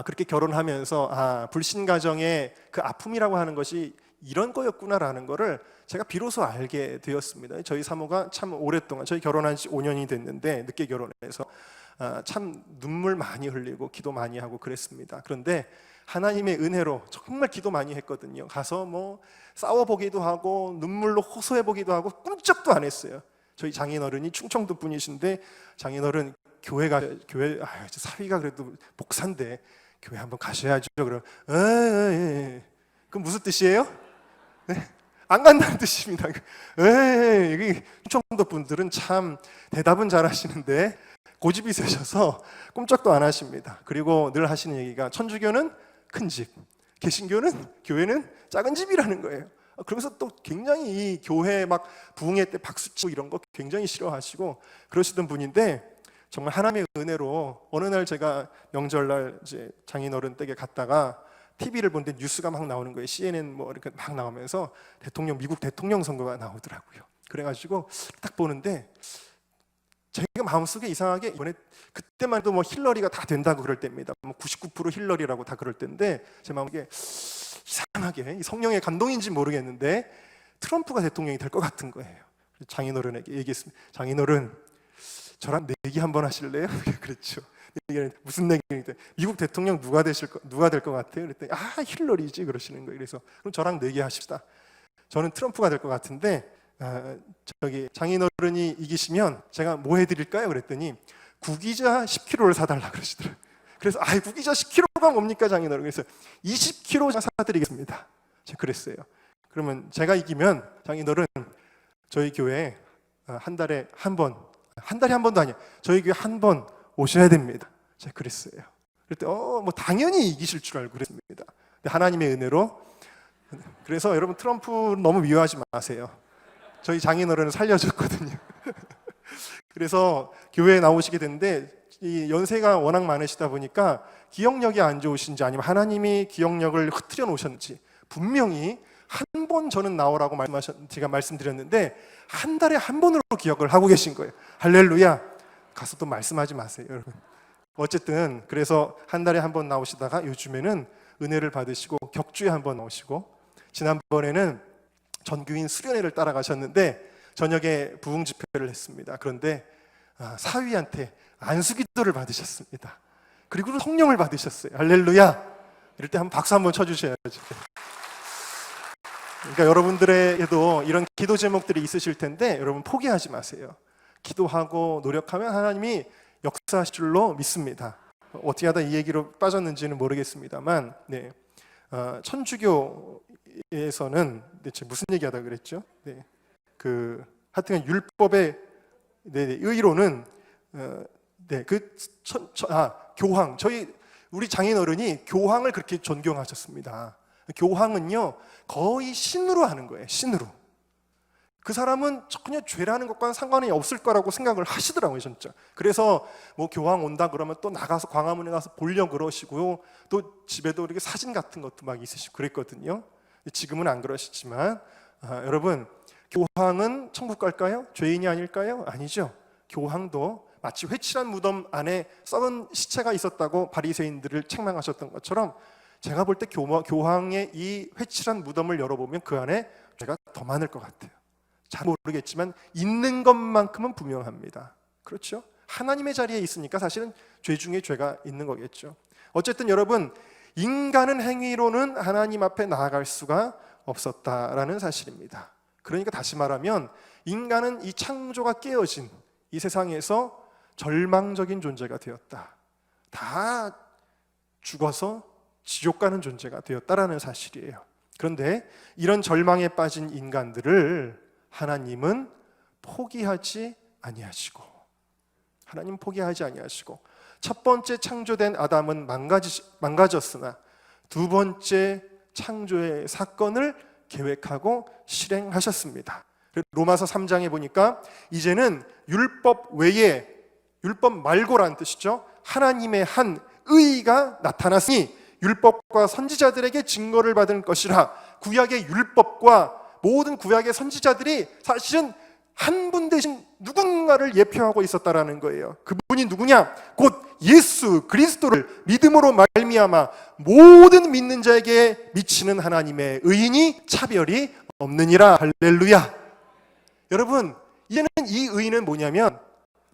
[SPEAKER 1] 그렇게 결혼하면서 불신 가정의 그 아픔이라고 하는 것이 이런 거였구나라는 거를 제가 비로소 알게 되었습니다. 저희 사모가 참 오랫동안, 저희 결혼한 지 5년이 됐는데 늦게 결혼해서 참 눈물 많이 흘리고 기도 많이 하고 그랬습니다. 그런데 하나님의 은혜로 정말 기도 많이 했거든요. 가서 뭐 싸워보기도 하고 눈물로 호소해보기도 하고 꿈쩍도 안 했어요. 저희 장인어른이 충청도 분이신데 장인어른 교회 사위가 그래도 목사인데 교회 한번 가셔야죠. 그럼 그럼 무슨 뜻이에요? 네? 안 간다는 뜻입니다. 여기 충청도 분들은 참 대답은 잘하시는데 고집이 세셔서 꼼짝도 안 하십니다. 그리고 늘 하시는 얘기가 천주교는 큰 집, 개신교는 교회는 작은 집이라는 거예요. 그러면서 또 굉장히 이 교회 막 부흥회 때 박수치고 이런 거 굉장히 싫어하시고 그러시던 분인데 정말 하나님의 은혜로 어느 날 제가 명절날 이제 장인어른 댁에 갔다가 TV를 보는데 뉴스가 막 나오는 거예요. CNN 뭐 이렇게 막 나오면서 미국 대통령 선거가 나오더라고요. 그래가지고 딱 보는데 제가 마음속에 이상하게 이번에 그때만 해도 뭐 힐러리가 다 된다고 그럴 때입니다. 뭐 99% 힐러리라고 다 그럴 때인데 제 마음속에 이상하게 성령의 감동인지 모르겠는데 트럼프가 대통령이 될 것 같은 거예요. 장인어른에게 얘기했습니다. 장인어른 저랑 내기 한번 하실래요? 그랬죠. 무슨 내기인데 미국 대통령 누가 될 것 같아요? 그랬더니 힐러리지 그러시는 거예요. 그래서 그럼 저랑 내기 하십시다. 저는 트럼프가 될 것 같은데 저기 장인어른이 이기시면 제가 뭐 해드릴까요? 그랬더니 구기자 10kg를 사달라 그러시더라고요. 그래서 구기자 10kg가 뭡니까 장인어른? 그래서 20kg 사드리겠습니다. 제가 그랬어요. 그러면 제가 이기면 장인어른 저희 교회 한 달에 한 번도 아니야. 저희 교회 한 번 오셔야 됩니다. 제가 그랬어요. 그랬더니 뭐 당연히 이기실 줄 알고 그랬습니다. 근데 하나님의 은혜로. 그래서 여러분 트럼프 너무 미워하지 마세요. 저희 장인어른을 살려줬거든요. 그래서 교회에 나오시게 됐는데 이 연세가 워낙 많으시다 보니까 기억력이 안 좋으신지 아니면 하나님이 기억력을 흐트려 놓으셨는지 분명히 한 번 저는 나오라고 제가 말씀드렸는데 한 달에 한 번으로 기억을 하고 계신 거예요. 할렐루야. 가서 또 말씀하지 마세요, 여러분. 어쨌든 그래서 한 달에 한 번 나오시다가 요즘에는 은혜를 받으시고 격주에 한 번 나오시고 지난번에는 전교인 수련회를 따라가셨는데 저녁에 부흥 집회를 했습니다. 그런데 사위한테 안수기도를 받으셨습니다. 그리고 성령을 받으셨어요. 할렐루야. 이럴 때 한번 박수 한번 쳐주셔야죠. 그러니까 여러분들에게도 이런 기도 제목들이 있으실 텐데 여러분 포기하지 마세요. 기도하고 노력하면 하나님이 역사하실 줄로 믿습니다. 어떻게 하다 이 얘기로 빠졌는지는 모르겠습니다만 천주교에서는 대체 무슨 얘기하다 그랬죠? 하여튼 율법의 의로는 교황, 우리 장인어른이 교황을 그렇게 존경하셨습니다. 교황은요 거의 신으로 하는 거예요. 신으로. 그 사람은 전혀 죄라는 것과는 상관이 없을 거라고 생각을 하시더라고요, 진짜. 그래서 뭐 교황 온다 그러면 또 나가서 광화문에 가서 보려고 그러시고요. 또 집에도 이렇게 사진 같은 것도 막 있으시고 그랬거든요. 지금은 안 그러시지만 여러분, 교황은 천국 갈까요? 죄인이 아닐까요? 아니죠. 교황도 마치 회칠한 무덤 안에 썩은 시체가 있었다고 바리새인들을 책망하셨던 것처럼 제가 볼 때 교황의 이 회칠한 무덤을 열어보면 그 안에 죄가 더 많을 것 같아요. 잘 모르겠지만 있는 것만큼은 분명합니다. 그렇죠? 하나님의 자리에 있으니까 사실은 죄 중에 죄가 있는 거겠죠. 어쨌든 여러분, 인간은 행위로는 하나님 앞에 나아갈 수가 없었다라는 사실입니다. 그러니까 다시 말하면 인간은 이 창조가 깨어진 이 세상에서 절망적인 존재가 되었다. 다 죽어서 지옥 가는 존재가 되었다라는 사실이에요. 그런데 이런 절망에 빠진 인간들을 하나님은 포기하지 아니하시고, 첫 번째 창조된 아담은 망가졌으나 두 번째 창조의 사건을 계획하고 실행하셨습니다. 로마서 3장에 보니까 이제는 율법 외에, 율법 말고라는 뜻이죠, 하나님의 한 의의가 나타났으니 율법과 선지자들에게 증거를 받을 것이라. 구약의 율법과 모든 구약의 선지자들이 사실은 한 분 대신 누군가를 예표하고 있었다라는 거예요. 그분이 누구냐? 곧 예수 그리스도를 믿음으로 말미암아 모든 믿는 자에게 미치는 하나님의 의인이 차별이 없느니라. 할렐루야. 여러분, 이제는 이 의의는 뭐냐면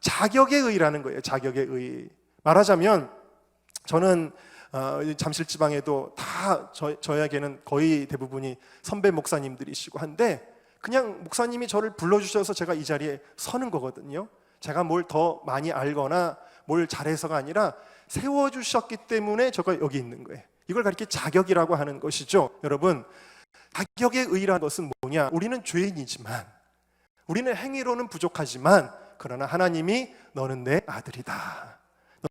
[SPEAKER 1] 자격의 의의라는 거예요. 자격의 의의. 말하자면 저는 잠실지방에도 다 저에게는 거의 대부분이 선배 목사님들이시고 한데, 그냥 목사님이 저를 불러주셔서 제가 이 자리에 서는 거거든요. 제가 뭘 더 많이 알거나 뭘 잘해서가 아니라 세워주셨기 때문에 제가 여기 있는 거예요. 이걸 가리켜 자격이라고 하는 것이죠. 여러분, 자격의 의의라는 것은 뭐냐? 우리는 죄인이지만, 우리는 행위로는 부족하지만, 그러나 하나님이 너는 내 아들이다,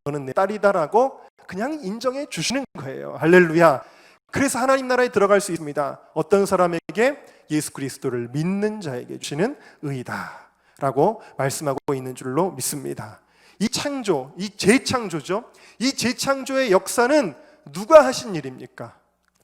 [SPEAKER 1] 너는 내 딸이다라고 그냥 인정해 주시는 거예요. 할렐루야. 그래서 하나님 나라에 들어갈 수 있습니다. 어떤 사람에게? 예수 그리스도를 믿는 자에게 주시는 의이다 라고 말씀하고 있는 줄로 믿습니다. 이 창조, 이 재창조죠. 이 재창조의 역사는 누가 하신 일입니까?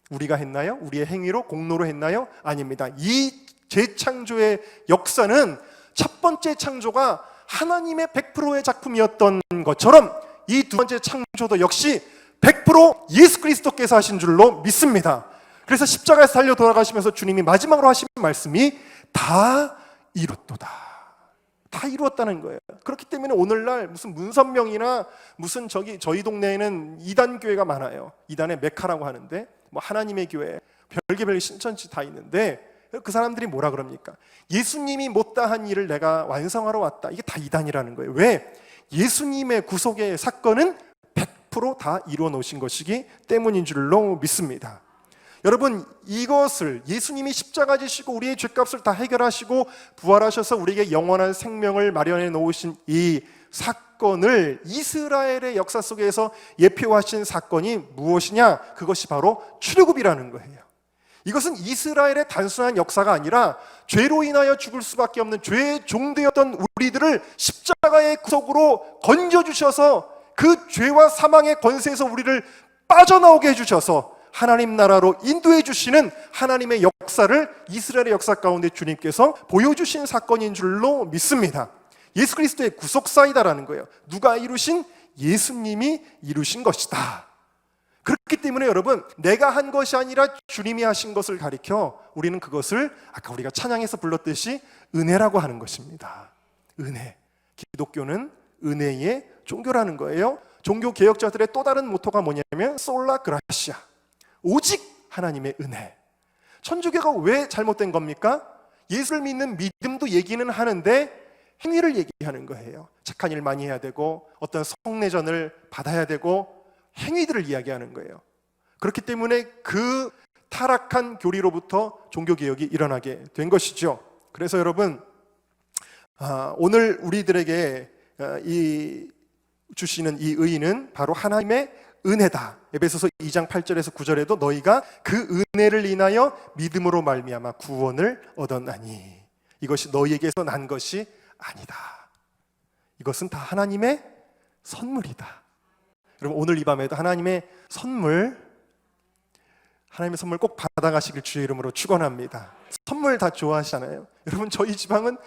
[SPEAKER 1] 우리가 했나요? 우리의 행위로, 공로로 했나요? 아닙니다. 이 재창조의 역사는 첫 번째 창조가 하나님의 100%의 작품이었던 것처럼 이 두 번째 창조도 역시 100% 예수 그리스도께서 하신 줄로 믿습니다. 그래서 십자가에서 달려 돌아가시면서 주님이 마지막으로 하신 말씀이 다 이뤘도다, 다 이루었다는 거예요. 그렇기 때문에 오늘날 무슨 문선명이나 무슨 저희 동네에는 이단 교회가 많아요. 이단의 메카라고 하는데, 뭐 하나님의 교회, 별개별 신천지 다 있는데, 그 사람들이 뭐라 그럽니까? 예수님이 못다한 일을 내가 완성하러 왔다. 이게 다 이단이라는 거예요. 왜? 예수님의 구속의 사건은 100% 다 이루어 놓으신 것이기 때문인 줄로 믿습니다. 여러분, 이것을 예수님이 십자가 지시고 우리의 죄값을 다 해결하시고 부활하셔서 우리에게 영원한 생명을 마련해 놓으신 이 사건을 이스라엘의 역사 속에서 예표하신 사건이 무엇이냐? 그것이 바로 출애굽이라는 거예요. 이것은 이스라엘의 단순한 역사가 아니라 죄로 인하여 죽을 수밖에 없는 죄의 종되었던 우리들을 십자가의 구속으로 건져주셔서 그 죄와 사망의 권세에서 우리를 빠져나오게 해주셔서 하나님 나라로 인도해 주시는 하나님의 역사를 이스라엘의 역사 가운데 주님께서 보여주신 사건인 줄로 믿습니다. 예수 그리스도의 구속사이다라는 거예요. 누가 이루신? 예수님이 이루신 것이다. 그렇기 때문에 여러분, 내가 한 것이 아니라 주님이 하신 것을 가리켜 우리는 그것을 아까 우리가 찬양에서 불렀듯이 은혜라고 하는 것입니다. 은혜. 기독교는 은혜의 종교라는 거예요. 종교 개혁자들의 또 다른 모토가 뭐냐면 솔라 그라시아, 오직 하나님의 은혜. 천주교가 왜 잘못된 겁니까? 예수를 믿는 믿음도 얘기는 하는데 행위를 얘기하는 거예요. 착한 일 많이 해야 되고 어떤 성례전을 받아야 되고 행위들을 이야기하는 거예요. 그렇기 때문에 그 타락한 교리로부터 종교개혁이 일어나게 된 것이죠. 그래서 여러분, 오늘 우리들에게 주시는 이 의의는 바로 하나님의 은혜다. 에베소서 2장 8절에서 9절에도 너희가 그 은혜를 인하여 믿음으로 말미암아 구원을 얻었나니 이것이 너희에게서 난 것이 아니다. 이것은 다 하나님의 선물이다. 여러분, 오늘 이 밤에도 하나님의 선물 꼭 받아가시길 주의 이름으로 축원합니다. 선물 다 좋아하시잖아요. 여러분, 저희 지방은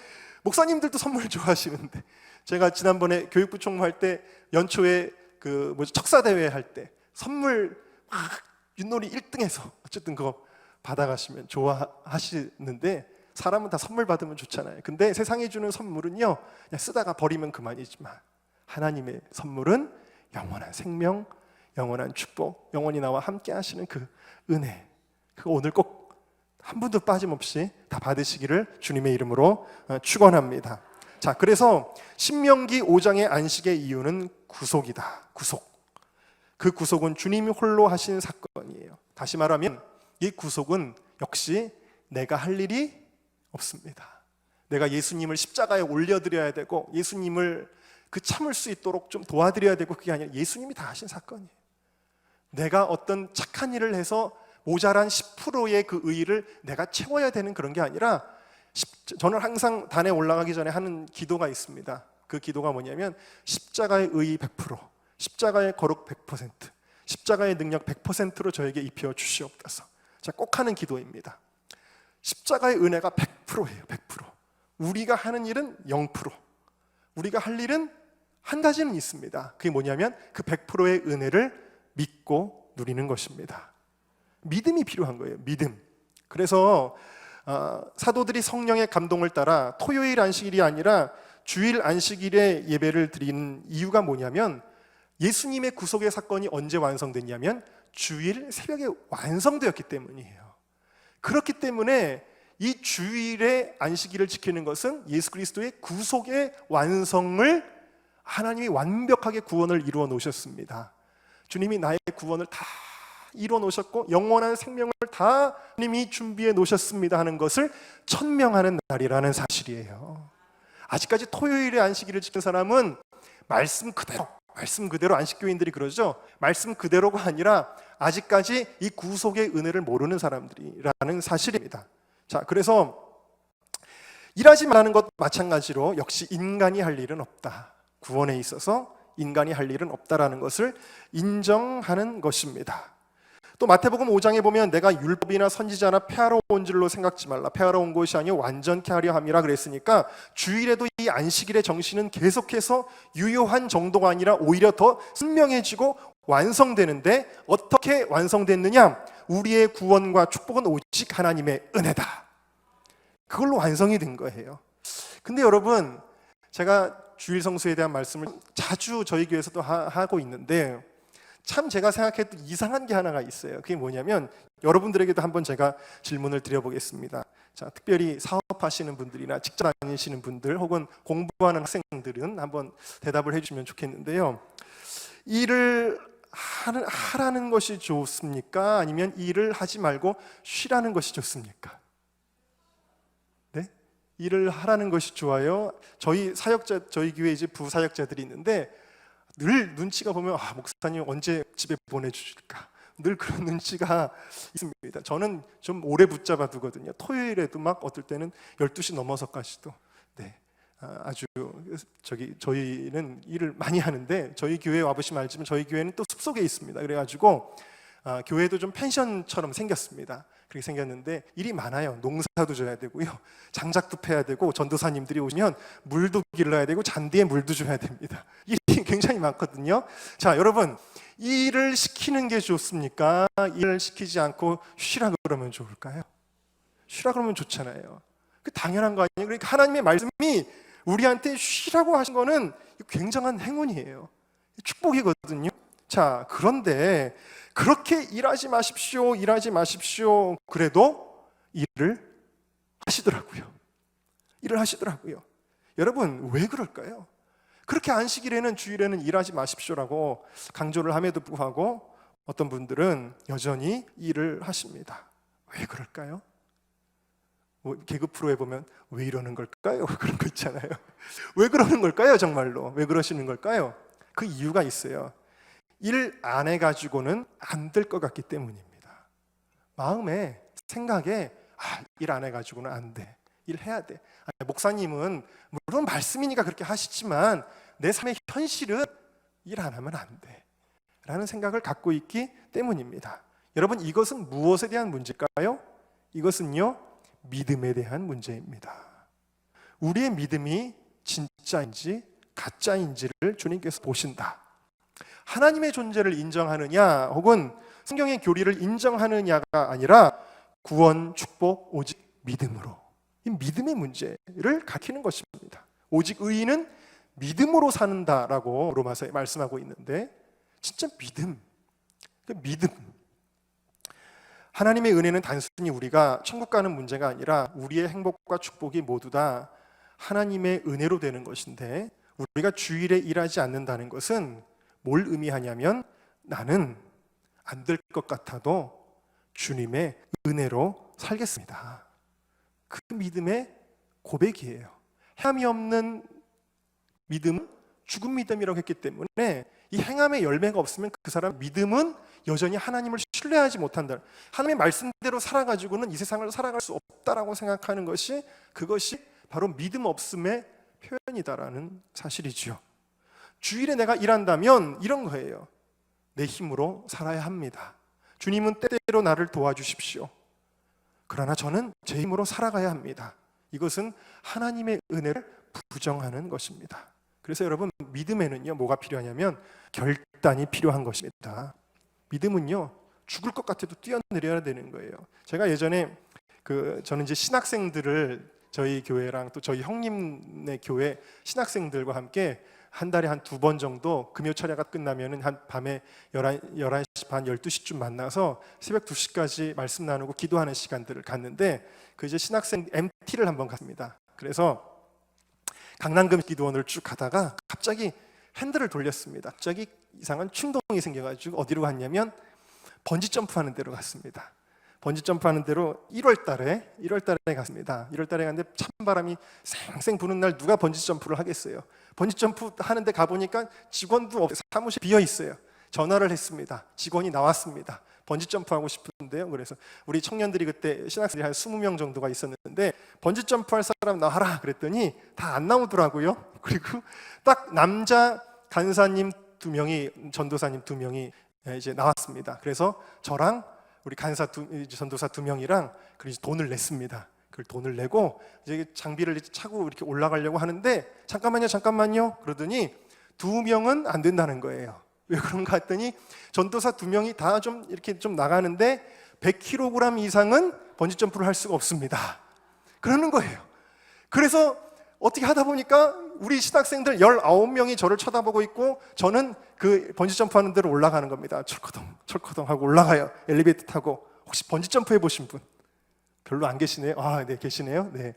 [SPEAKER 1] 목사님들도 선물 좋아하시는데, 제가 지난번에 교육부 총무할 때 연초에 척사대회 할 때 선물 막 윷놀이 1등해서 어쨌든 그거 받아가시면 좋아하시는데, 사람은 다 선물 받으면 좋잖아요. 근데 세상이 주는 선물은요, 그냥 쓰다가 버리면 그만이지만 하나님의 선물은 영원한 생명, 영원한 축복, 영원히 나와 함께 하시는 그 은혜, 그거 오늘 꼭 한 분도 빠짐없이 다 받으시기를 주님의 이름으로 축원합니다. 자, 그래서 신명기 5장의 안식의 이유는 구속이다. 구속. 그 구속은 주님이 홀로 하신 사건이에요. 다시 말하면 이 구속은 역시 내가 할 일이 없습니다. 내가 예수님을 십자가에 올려드려야 되고 예수님을 그 참을 수 있도록 좀 도와드려야 되고, 그게 아니라 예수님이 다 하신 사건이에요. 내가 어떤 착한 일을 해서 모자란 10%의 그 의의를 내가 채워야 되는 그런 게 아니라, 저는 항상 단에 올라가기 전에 하는 기도가 있습니다. 그 기도가 뭐냐면 십자가의 의의 100%, 십자가의 거룩 100%, 십자가의 능력 100%로 저에게 입혀 주시옵소서. 제가 꼭 하는 기도입니다. 십자가의 은혜가 100%예요. 100%. 우리가 하는 일은 0%. 우리가 할 일은 한 가지는 있습니다. 그게 뭐냐면 그 100%의 은혜를 믿고 누리는 것입니다. 믿음이 필요한 거예요. 믿음. 그래서 사도들이 성령의 감동을 따라 토요일 안식일이 아니라 주일 안식일에 예배를 드리는 이유가 뭐냐면, 예수님의 구속의 사건이 언제 완성됐냐면 주일 새벽에 완성되었기 때문이에요. 그렇기 때문에 이 주일의 안식일을 지키는 것은 예수 그리스도의 구속의 완성을, 하나님이 완벽하게 구원을 이루어 놓으셨습니다. 주님이 나의 구원을 다 이루어 놓으셨고 영원한 생명을 다 주님이 준비해 놓으셨습니다 하는 것을 천명하는 날이라는 사실이에요. 아직까지 토요일의 안식일을 지킨 사람은 말씀 그대로 안식교인들이 그러죠. 말씀 그대로가 아니라 아직까지 이 구속의 은혜를 모르는 사람들이라는 사실입니다. 자, 그래서 일하지 말라는 것 마찬가지로 역시 인간이 할 일은 없다. 구원에 있어서 인간이 할 일은 없다라는 것을 인정하는 것입니다. 또 마태복음 5장에 보면 내가 율법이나 선지자나 폐하러 온 줄로 생각지 말라. 폐하러 온 것이 아니요 완전케 하려 함이라 그랬으니까 주일에도 이 안식일의 정신은 계속해서 유효한 정도가 아니라 오히려 더 선명해지고 완성되는데, 어떻게 완성됐느냐? 우리의 구원과 축복은 오직 하나님의 은혜다. 그걸로 완성이 된 거예요. 근데 여러분, 제가 주일 성수에 대한 말씀을 자주 저희 교회에서도 하고 있는데, 참 제가 생각해도 이상한 게 하나가 있어요. 그게 뭐냐면, 여러분들에게도 한번 제가 질문을 드려보겠습니다. 자, 특별히 사업하시는 분들이나 직장 다니시는 분들 혹은 공부하는 학생들은 한번 대답을 해주시면 좋겠는데요. 일을 하라는 것이 좋습니까? 아니면 일을 하지 말고 쉬라는 것이 좋습니까? 네? 일을 하라는 것이 좋아요. 저희 교회 이제 부사역자들이 있는데 늘 눈치가 보면 목사님 언제 집에 보내주실까? 늘 그런 눈치가 있습니다. 저는 좀 오래 붙잡아 두거든요. 토요일에도 막 어떨 때는 12시 넘어서까지도. 네, 아주 저희는 일을 많이 하는데, 저희 교회 와보시면 알지만 저희 교회는 또 숲속에 있습니다. 그래가지고 교회도 좀 펜션처럼 생겼습니다. 그렇게 생겼는데 일이 많아요. 농사도 져야 되고요, 장작도 패야 되고, 전도사님들이 오시면 물도 길러야 되고, 잔디에 물도 줘야 됩니다. 일이 굉장히 많거든요. 자, 여러분, 일을 시키는 게 좋습니까? 일을 시키지 않고 쉬라 그러면 좋을까요? 쉬라 그러면 좋잖아요. 그 당연한 거 아니에요? 그러니까 하나님의 말씀이 우리한테 쉬라고 하신 거는 굉장한 행운이에요. 축복이거든요. 자, 그런데 그렇게 일하지 마십시오. 그래도 일을 하시더라고요. 여러분, 왜 그럴까요? 그렇게 안식일에는, 주일에는 일하지 마십시오라고 강조를 함에도 불구하고 어떤 분들은 여전히 일을 하십니다. 왜 그럴까요? 개그 프로에 보면 왜 이러는 걸까요? 그런 거 있잖아요. 왜 그러는 걸까요? 정말로 왜 그러시는 걸까요? 그 이유가 있어요. 일 안 해가지고는 안 될 것 같기 때문입니다. 마음에, 생각에 일 안 해가지고는 안 돼, 일해야 돼. 목사님은 물론 말씀이니까 그렇게 하시지만 내 삶의 현실은 일 안 하면 안 돼 라는 생각을 갖고 있기 때문입니다. 여러분, 이것은 무엇에 대한 문제일까요? 이것은요, 믿음에 대한 문제입니다. 우리의 믿음이 진짜인지 가짜인지를 주님께서 보신다. 하나님의 존재를 인정하느냐, 혹은 성경의 교리를 인정하느냐가 아니라 구원, 축복, 오직 믿음으로. 이 믿음의 문제를 가리키는 것입니다. 오직 의인은 믿음으로 산다라고 로마서에 말씀하고 있는데, 진짜 믿음. 하나님의 은혜는 단순히 우리가 천국 가는 문제가 아니라 우리의 행복과 축복이 모두 다 하나님의 은혜로 되는 것인데, 우리가 주일에 일하지 않는다는 것은 뭘 의미하냐면, 나는 안 될 것 같아도 주님의 은혜로 살겠습니다. 그 믿음의 고백이에요. 행함이 없는 믿음은 죽은 믿음이라고 했기 때문에, 이 행함의 열매가 없으면 그 사람 믿음은 여전히 하나님을 신뢰하지 못한다. 하나님의 말씀대로 살아가지고는 이 세상을 살아갈 수 없다라고 생각하는 것이, 그것이 바로 믿음 없음의 표현이다라는 사실이죠. 주일에 내가 일한다면 이런 거예요. 내 힘으로 살아야 합니다. 주님은 때때로 나를 도와주십시오. 그러나 저는 제 힘으로 살아가야 합니다. 이것은 하나님의 은혜를 부정하는 것입니다. 그래서 여러분, 믿음에는요, 뭐가 필요하냐면 결단이 필요한 것입니다. 믿음은요, 죽을 것 같아도 뛰어내려야 되는 거예요. 제가 예전에 저는 이제 신학생들을 저희 교회랑 또 저희 형님네 교회 신학생들과 함께 한 달에 한 2번 정도 금요 철야가 끝나면은 한 밤에 11시 반 12시쯤 만나서 새벽 2시까지 말씀 나누고 기도하는 시간들을 갖는데, 그 이제 신학생 MT를 한번 갔습니다. 그래서 강남금 기도원을 쭉 가다가 갑자기 핸들을 돌렸습니다. 갑자기 이상한 충동이 생겨가지고 어디로 갔냐면 번지 점프하는 데로 갔습니다. 번지 점프하는 데로 1월 달에 갔습니다. 1월 달에 갔는데 찬바람이 쌩쌩 부는 날 누가 번지 점프를 하겠어요. 번지 점프 하는데 가보니까 직원도 없어요. 사무실 비어 있어요. 전화를 했습니다. 직원이 나왔습니다. 번지 점프하고 싶은데요. 그래서 우리 청년들이 그때 신학생들이 한 20명 정도가 있었는데, 번지 점프할 사람 나와라 그랬더니 다 안 나오더라고요. 그리고 딱 남자 간사님 2명이, 전도사님 2명이 이제 나왔습니다. 그래서 저랑 우리 전도사 2명이랑 그래서 돈을 냈습니다. 그 돈을 내고 이제 장비를 차고 이렇게 올라가려고 하는데, 잠깐만요 그러더니 2명은 안 된다는 거예요. 왜 그런가 했더니 전도사 2명이 다 좀 이렇게 좀 나가는데 100kg 이상은 번지 점프를 할 수가 없습니다. 그러는 거예요. 그래서 어떻게 하다 보니까 우리 신학생들 19명이 저를 쳐다보고 있고, 저는 그 번지 점프하는 데로 올라가는 겁니다. 철커덩 하고 올라가요. 엘리베이터 타고. 혹시 번지 점프 해보신 분? 별로 안 계시네요. 네, 계시네요. 네.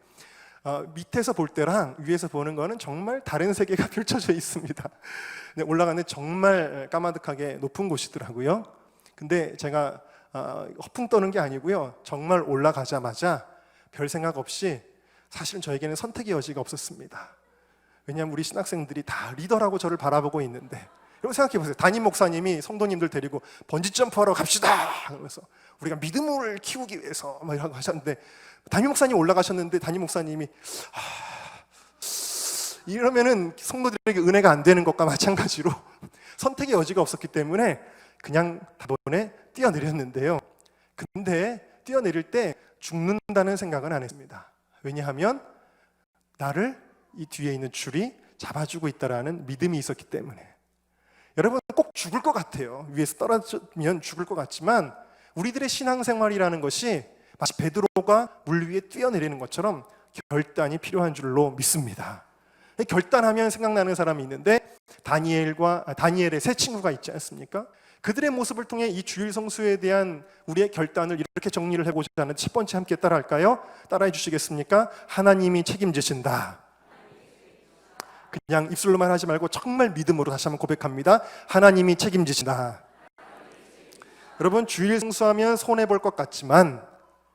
[SPEAKER 1] 밑에서 볼 때랑 위에서 보는 거는 정말 다른 세계가 펼쳐져 있습니다. 네, 올라가는데 정말 까마득하게 높은 곳이더라고요. 근데 제가 허풍 떠는 게 아니고요, 정말 올라가자마자 별 생각 없이, 사실은 저에게는 선택의 여지가 없었습니다. 왜냐하면 우리 신학생들이 다 리더라고 저를 바라보고 있는데, 여러분 생각해 보세요. 담임 목사님이 성도님들 데리고 번지 점프하러 갑시다 그러면서 우리가 믿음을 키우기 위해서 막 이러고 하셨는데, 담임 목사님 올라가셨는데 담임 목사님이 이러면은 성도들에게 은혜가 안 되는 것과 마찬가지로 선택의 여지가 없었기 때문에 그냥 다번에 뛰어내렸는데요. 근데 뛰어내릴 때 죽는다는 생각은 안 했습니다. 왜냐하면 나를 이 뒤에 있는 줄이 잡아주고 있다라는 믿음이 있었기 때문에. 여러분, 꼭 죽을 것 같아요. 위에서 떨어지면 죽을 것 같지만, 우리들의 신앙생활이라는 것이 마치 베드로가 물 위에 뛰어내리는 것처럼 결단이 필요한 줄로 믿습니다. 결단하면 생각나는 사람이 있는데, 다니엘의 세 친구가 있지 않습니까? 그들의 모습을 통해 이 주일 성수에 대한 우리의 결단을 이렇게 정리를 해보자 하는 첫 번째, 함께 따라할까요? 따라해 주시겠습니까? 하나님이 책임지신다. 그냥 입술로만 하지 말고 정말 믿음으로 다시 한번 고백합니다. 하나님이 책임지신다. 여러분, 주일 성수하면 손해볼 것 같지만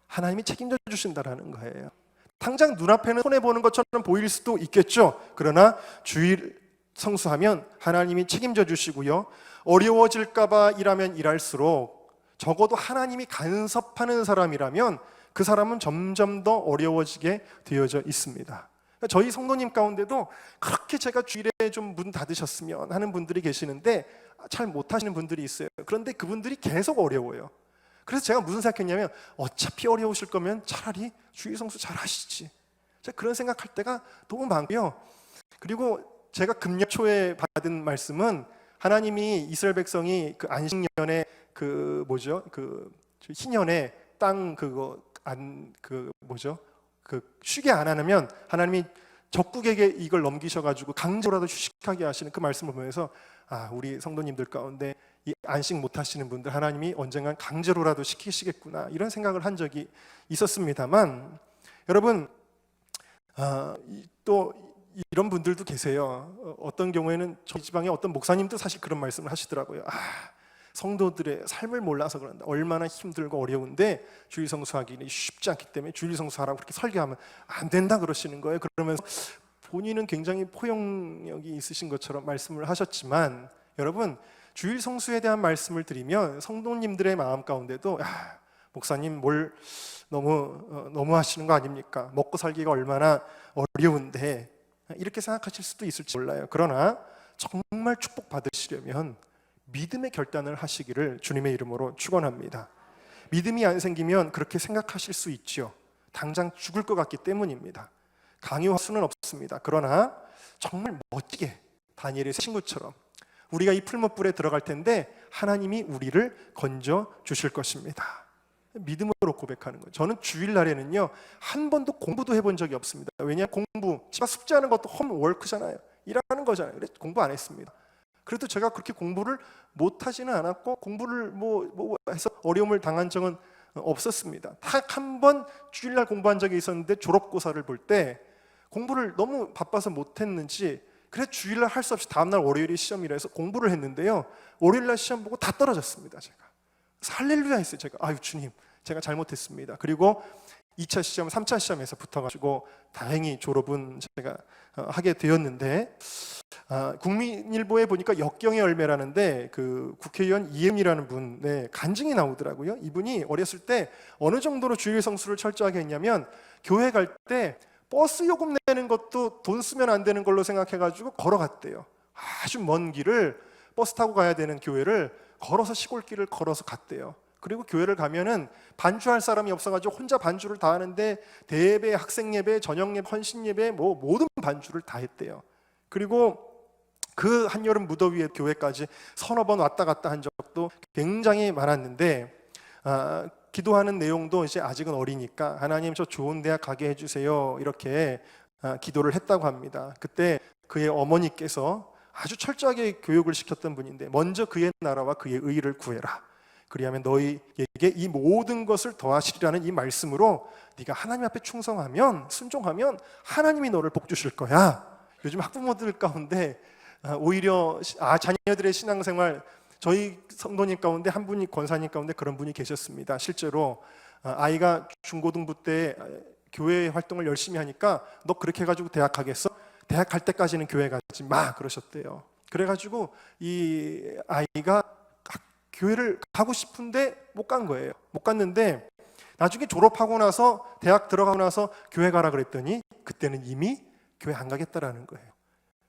[SPEAKER 1] 하나님이 책임져 주신다라는 거예요. 당장 눈앞에는 손해보는 것처럼 보일 수도 있겠죠. 그러나 주일 성수하면 하나님이 책임져 주시고요, 어려워질까 봐 일하면 일할수록 적어도 하나님이 간섭하는 사람이라면 그 사람은 점점 더 어려워지게 되어져 있습니다. 저희 성도님 가운데도 그렇게 제가 주일에 좀 문 닫으셨으면 하는 분들이 계시는데 잘 못하시는 분들이 있어요. 그런데 그분들이 계속 어려워요. 그래서 제가 무슨 생각했냐면, 어차피 어려우실 거면 차라리 주일 성수 잘 하시지. 제가 그런 생각할 때가 너무 많고요. 그리고 제가 금년 초에 받은 말씀은, 하나님이 이스라엘 백성이 그 안식년에 그 뭐죠? 그 희년에 땅 그거 안 그 뭐죠? 그 쉬게 안 하면 하나님이 적국에게 이걸 넘기셔가지고 강제로라도 휴식하게 하시는 그 말씀을 보면서 우리 성도님들 가운데 이 안식 못 하시는 분들 하나님이 언젠간 강제로라도 시키시겠구나 이런 생각을 한 적이 있었습니다만 여러분 또 이런 분들도 계세요. 어떤 경우에는 저희 지방의 어떤 목사님도 사실 그런 말씀을 하시더라고요. 성도들의 삶을 몰라서 그런다. 얼마나 힘들고 어려운데 주일 성수하기는 쉽지 않기 때문에 주일 성수하라고 그렇게 설교하면 안 된다 그러시는 거예요. 그러면서 본인은 굉장히 포용력이 있으신 것처럼 말씀을 하셨지만 여러분 주일 성수에 대한 말씀을 드리면 성도님들의 마음 가운데도 목사님 뭘 너무 하시는 거 아닙니까? 먹고 살기가 얼마나 어려운데 이렇게 생각하실 수도 있을지 몰라요. 그러나 정말 축복 받으시려면 믿음의 결단을 하시기를 주님의 이름으로 축원합니다. 믿음이 안 생기면 그렇게 생각하실 수 있지요. 당장 죽을 것 같기 때문입니다. 강요할 수는 없습니다. 그러나 정말 멋지게 다니엘의 친구처럼 우리가 이 풀무불에 들어갈 텐데 하나님이 우리를 건져 주실 것입니다. 믿음으로 고백하는 거예요. 저는 주일날에는요 한 번도 공부도 해본 적이 없습니다. 왜냐하면 공부, 집안 숙제하는 것도 홈워크잖아요. 일하는 거잖아요. 그래서 공부 안 했습니다. 그래도 제가 그렇게 공부를 못하지는 않았고 공부를 뭐 해서 어려움을 당한 적은 없었습니다. 딱 한 번 주일날 공부한 적이 있었는데 졸업고사를 볼 때 공부를 너무 바빠서 못했는지 그래서 주일날 할 수 없이 다음날 월요일이 시험이라 해서 공부를 했는데요 월요일날 시험 보고 다 떨어졌습니다. 제가 할렐루야 했어요. 제가 주님 제가 잘못했습니다. 그리고 2차 시험, 3차 시험에서 붙어가지고 다행히 졸업은 제가 하게 되었는데 국민일보에 보니까 역경의 열매라는데 그 국회의원 이엠이라는 분의 간증이 나오더라고요. 이분이 어렸을 때 어느 정도로 주일 성수를 철저하게 했냐면 교회 갈 때 버스 요금 내는 것도 돈 쓰면 안 되는 걸로 생각해가지고 걸어갔대요. 아주 먼 길을 버스 타고 가야 되는 교회를 걸어서 시골길을 걸어서 갔대요. 그리고 교회를 가면은 반주할 사람이 없어가지고 혼자 반주를 다 하는데 대예배, 학생 예배, 저녁 예배, 헌신 예배 뭐 모든 반주를 다 했대요. 그리고 그 한여름 무더위에 교회까지 서너 번 왔다 갔다 한 적도 굉장히 많았는데 기도하는 내용도 이제 아직은 어리니까 하나님 저 좋은 대학 가게 해주세요 이렇게 기도를 했다고 합니다. 그때 그의 어머니께서 아주 철저하게 교육을 시켰던 분인데 먼저 그의 나라와 그의 의를 구해라. 그리하면 너희에게 이 모든 것을 더하시리라는 이 말씀으로 네가 하나님 앞에 충성하면 순종하면 하나님이 너를 복 주실 거야. 요즘 학부모들 가운데 오히려 자녀들의 신앙생활 저희 성도님 가운데 한 분이 권사님 가운데 그런 분이 계셨습니다. 실제로 아이가 중고등부 때 교회 활동을 열심히 하니까 너 그렇게 해가지고 대학 가겠어? 대학 갈 때까지는 교회 가지 마 그러셨대요. 그래가지고 이 아이가 교회를 가고 싶은데 못 간 거예요. 못 갔는데 나중에 졸업하고 나서 대학 들어가고 나서 교회 가라 그랬더니 그때는 이미 교회 안 가겠다라는 거예요.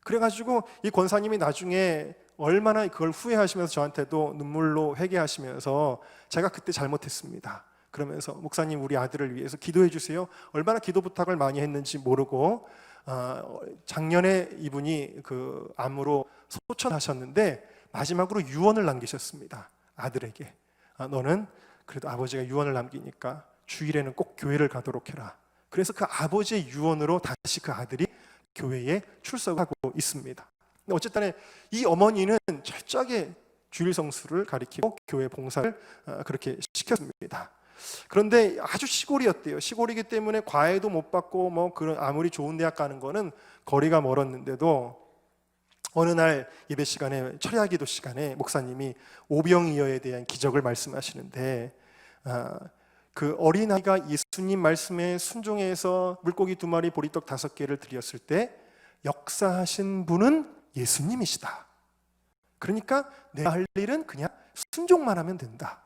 [SPEAKER 1] 그래가지고 이 권사님이 나중에 얼마나 그걸 후회하시면서 저한테도 눈물로 회개하시면서 제가 그때 잘못했습니다. 그러면서 목사님 우리 아들을 위해서 기도해 주세요. 얼마나 기도 부탁을 많이 했는지 모르고 작년에 이분이 그 암으로 소천하셨는데 마지막으로 유언을 남기셨습니다. 아들에게 너는 그래도 아버지가 유언을 남기니까 주일에는 꼭 교회를 가도록 해라. 그래서 그 아버지의 유언으로 다시 그 아들이 교회에 출석하고 있습니다. 근데 어쨌든 이 어머니는 철저하게 주일 성수를 가리키고 교회 봉사를 그렇게 시켰습니다. 그런데 아주 시골이었대요. 시골이기 때문에 과외도 못 받고 뭐 그런 아무리 좋은 대학 가는 거는 거리가 멀었는데도 어느 날 예배 시간에 철야기도 시간에 목사님이 오병이어에 대한 기적을 말씀하시는데 그 어린아이가 예수님 말씀에 순종해서 물고기 2마리 보리떡 5개를 드렸을 때 역사하신 분은 예수님이시다. 그러니까 내가 할 일은 그냥 순종만 하면 된다.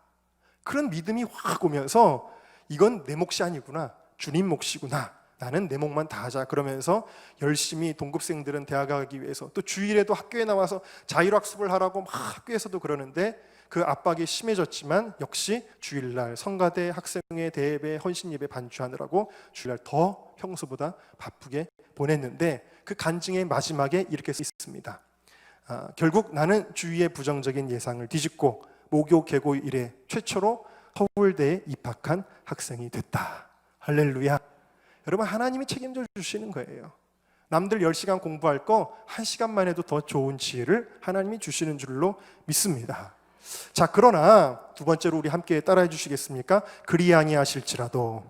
[SPEAKER 1] 그런 믿음이 확 오면서 이건 내 몫이 아니구나. 주님 몫이구나. 나는 내 몫만 다 하자. 그러면서 열심히 동급생들은 대학 가기 위해서 또 주일에도 학교에 나와서 자율학습을 하라고 막 학교에서도 그러는데 그 압박이 심해졌지만 역시 주일날 성가대, 학생회, 대예배, 헌신예배 반주하느라고 주일날 더 평소보다 바쁘게 보냈는데 그 간증의 마지막에 이렇게 써 있습니다. 결국 나는 주위의 부정적인 예상을 뒤집고 모교 개고 이래 최초로 서울대에 입학한 학생이 됐다. 할렐루야. 여러분, 하나님이 책임져 주시는 거예요. 남들 10시간 공부할 거 1시간만 해도 더 좋은 지혜를 하나님이 주시는 줄로 믿습니다. 자, 그러나 두 번째로 우리 함께 따라해 주시겠습니까? 그리 아니하실지라도